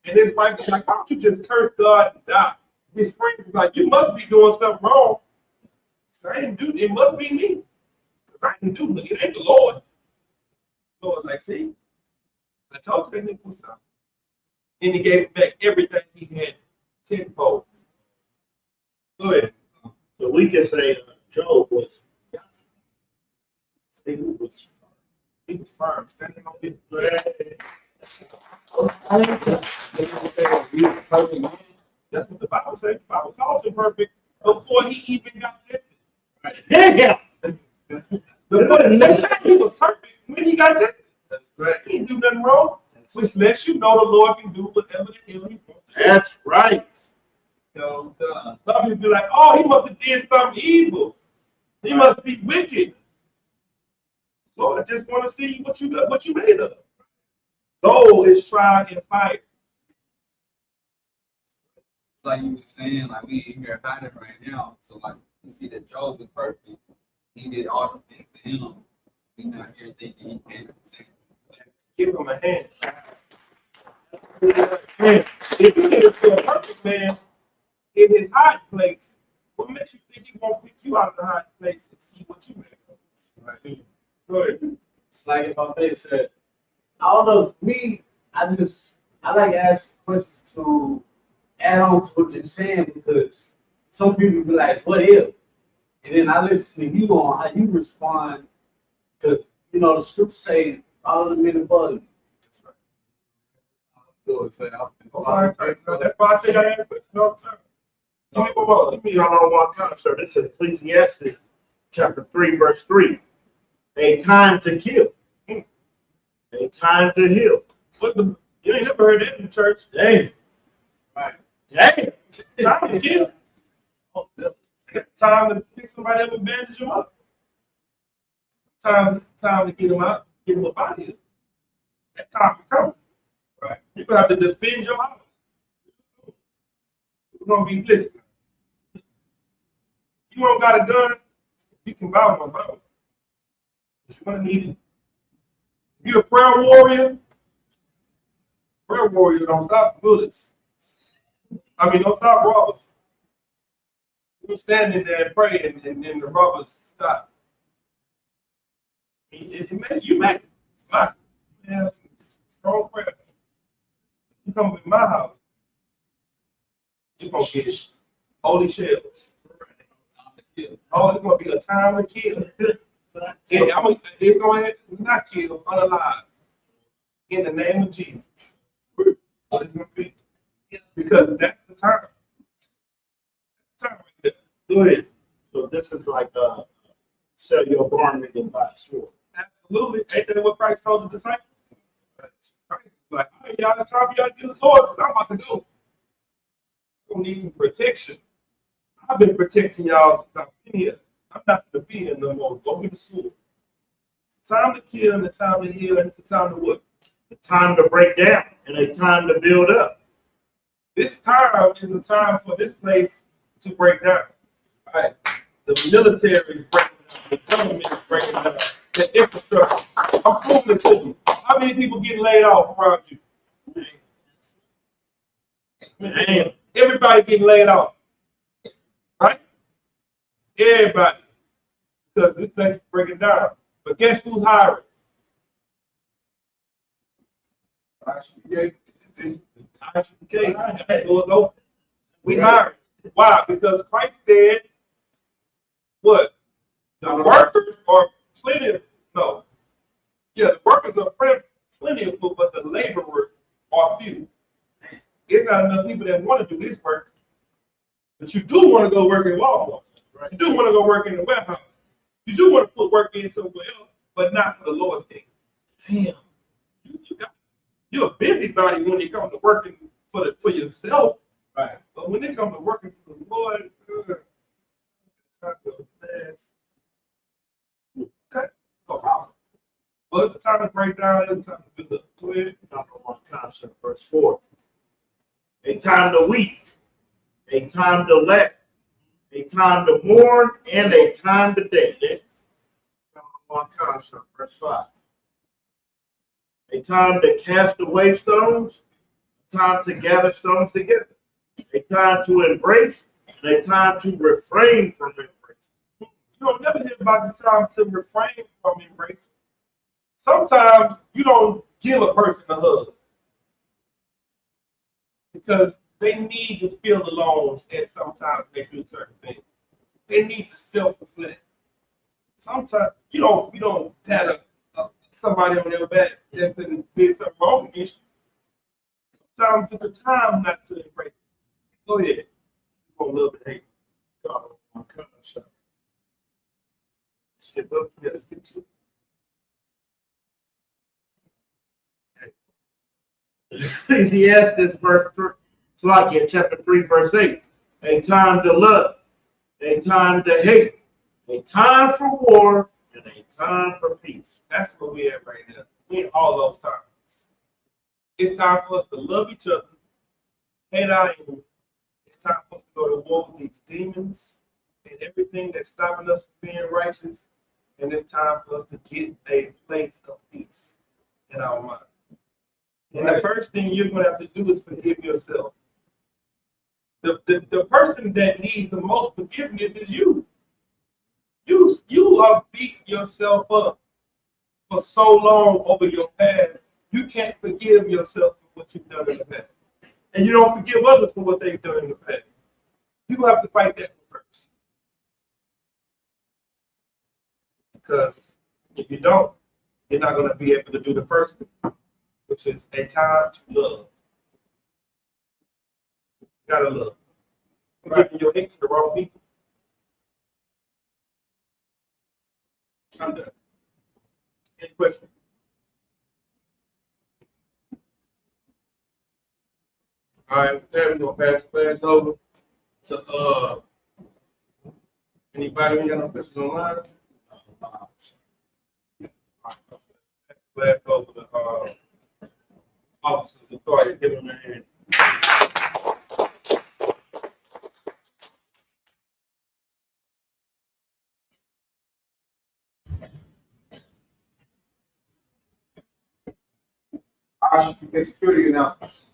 [SPEAKER 3] And his wife was like, why don't you just curse God and die? His friends was like, you must be doing something wrong. So I didn't do it. It must be me. Because I didn't do it. It ain't the Lord. The Lord was like, see, I told you that nigga was something. And he gave back everything he had tenfold. Go ahead.
[SPEAKER 4] So we can say Job was. Satan was.
[SPEAKER 3] He was firm, standing on his That's what the Bible says. The Bible calls him perfect before he even got tested.
[SPEAKER 4] Yeah.
[SPEAKER 3] He was perfect when he got tested.
[SPEAKER 5] That's right.
[SPEAKER 3] He didn't do nothing wrong, which lets you know the Lord can do whatever the hell he wants to do.
[SPEAKER 4] That's right.
[SPEAKER 3] So, some people be like, oh, he must have did something evil. He must be wicked. Lord, I just want to see what you got, what you made of. Gold is tried in fire.
[SPEAKER 8] Like you were saying, like we in here hiding right now. So like you see that Job was perfect. He did all the things to him. We not here thinking he can't.
[SPEAKER 3] Give him a hand. If you get a perfect man in his hiding place, what makes you think he won't pick you out of the hiding place and see what you made of? Right. Go ahead.
[SPEAKER 5] It's like if I said, I don't know, me, I like to ask questions to add on to what you're saying because some people be like, what if? And then I listen to you on how you respond because, you know, the scripts say, follow the men above you.
[SPEAKER 3] That's why I take that ass questions all the time. Give me one more.
[SPEAKER 4] Let me y'all know one concert. This is Ecclesiastes chapter 3, verse 3. A time to kill. A time to heal.
[SPEAKER 3] You ain't never heard that in the church.
[SPEAKER 4] Damn.
[SPEAKER 5] Right.
[SPEAKER 4] Damn.
[SPEAKER 3] Time to kill. Time to pick somebody up and bandage them up. Time to get them out, get them up out of here. That time is coming. Right. You're gonna have to defend your house. It's gonna be listening. You don't got a gun, you can buy one, brother. You're gonna need it. If you're a prayer warrior don't stop bullets. I mean, those not robbers. We were standing there and praying, and then the robbers stopped. It made you make it. Yeah, some strong prayers. You come to my house, you're gonna get holy shells. Oh, it's gonna be a time to kill. It's gonna not kill, unalive. In the name of Jesus. It's gonna be, because that's the time. Time right there.
[SPEAKER 4] Go ahead. So this is like sell your garment and buy a sword.
[SPEAKER 3] Absolutely. Ain't that what Christ told the disciples? Christ is like, hey, y'all, it's time for y'all to get a sword because I'm about to go. I'm gonna need some protection. I've been protecting y'all since I've been here. I'm not gonna be here no more. Go get a sword. It's time to kill and it's time to heal and it's a time to what?
[SPEAKER 4] A time to break down and a time to build up.
[SPEAKER 3] This time is the time for this place to break down. All right. The military is breaking down. The government is breaking down. The infrastructure. I'm proving it to you. How many people getting laid off around you?
[SPEAKER 4] Man.
[SPEAKER 3] Everybody getting laid off. Right? Everybody. Because this place is breaking down. But guess who's hiring? ISUPK. This ISUPK. We hiring. Why? Because Christ said, what? The workers are plentiful. No. Yeah, the workers are plentiful, but the laborers are few. It's not enough people that want to do this work. But you do want to go work in Walmart. You do want to go work in the warehouse. You do want to put work in somewhere else, but not for the Lord's kingdom. Damn. You're a busybody when it comes to working for yourself. Right. But when it comes to working for the Lord, it's time to fast. Okay. No problem. Well, it's the time to break down. It's time to build up. Go ahead.
[SPEAKER 4] Number 1 concept, verse 4. A time to weep, a time to laugh, a time to mourn, and a time to dance. Number 1 concept, verse 5. A time to cast away stones, a time to gather stones together, a time to embrace, and a time to refrain from embracing.
[SPEAKER 3] You don't never hear about the time to refrain from embracing. Sometimes you don't give a person a hug because they need to feel alone, and sometimes they do certain things. They need to self-reflect. Sometimes you don't pat somebody on their back that's been did something wrong against you. Sometimes it's a time not to embrace. Go ahead. You won't love and hate. Skip up. Yeah, skip to
[SPEAKER 4] Ecclesiastes chapter 3, verse 8. A time to love, a time to hate, a time for war, and a time for peace.
[SPEAKER 3] That's where we at right now. We in all those times. It's time for us to love each other, hate our enemy. It's time for us to go to war with these demons and everything that's stopping us from being righteous. And it's time for us to get a place of peace in our mind. And the first thing you're going to have to do is forgive yourself. The person that needs the most forgiveness is you. You have beat yourself up for so long over your past. You can't forgive yourself for what you've done in the past. And you don't forgive others for what they've done in the past. You have to fight that one first. Because if you don't, you're not going to be able to do the first one, which is a time to love. You gotta love. You're giving your hate to the wrong people. I'm done. Any questions? All right, with that, we're gonna pass the class over to anybody who got no questions online? Class over to officers of authority. Give them a hand.
[SPEAKER 8] ISUPK security announcements.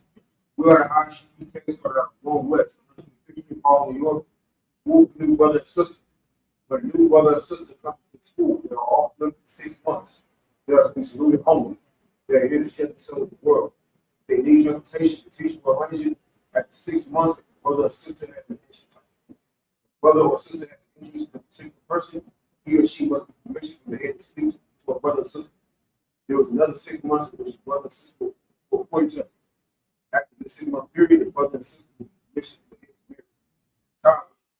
[SPEAKER 8] We are the
[SPEAKER 3] case started out going west. All New York, moved new brother and sister. But new brother and sister come to school. They're all living for 6 months. They're absolutely hungry. They're here to share themselves with the world. They need your invitation to teach or arrange after 6 months. Brother or sister has been injured. Brother or sister has been injured to a particular person. He or she must be permission from the head to speak to a brother or sister. There was another 6 months in which brother and sister were for each other. After the 6 month period, the brother and sister were permission from the head to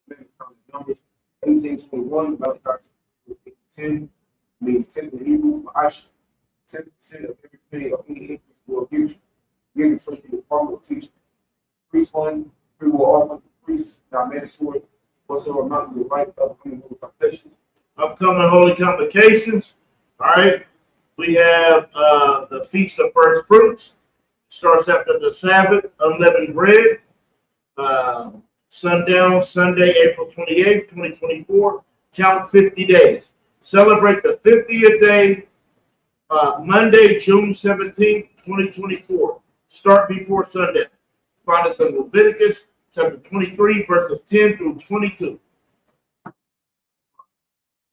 [SPEAKER 3] marry. Numbers 18:21, Malachi 10 means 10 in Hebrew for Aisha. 10% of every penny of any increase will give you. Give the church the department of teaching. Priest fund, free will offer, priest, not mandatory, whatsoever amount you would like, upcoming holy convocations.
[SPEAKER 4] Upcoming holy convocations. All right. We have the Feast of First Fruits. Starts after the Sabbath, unleavened bread. Sundown, Sunday, April 28th, 2024. Count 50 days. Celebrate the 50th day, Monday, June 17th, 2024. Start before sundown. Find us in Leviticus chapter 23, verses 10 through 22.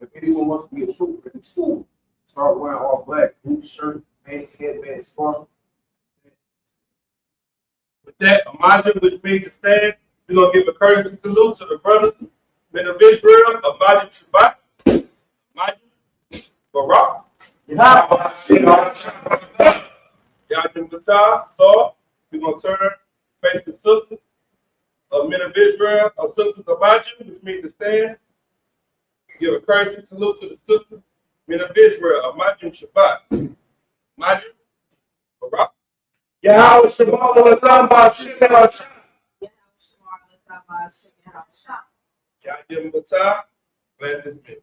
[SPEAKER 3] If anyone wants to be a trooper in school, start wearing all black, blue shirt, pants, headband, scarf.
[SPEAKER 1] With that, Imagine, which means to stand, we're going to give a courtesy salute to the brothers, men of Israel, Imagine Shabbat, Imagine Barak, Yadin Batah, Saw. We're going to turn face the sisters of men of Israel, or sisters of Imagine, which means to stand. Give a courtesy salute to the sisters, men of Israel, Imagine Shabbat, Imagine Barak.
[SPEAKER 4] Yahweh Shabbat Olam Shabbat.
[SPEAKER 1] Yadin Batah, glad this mix.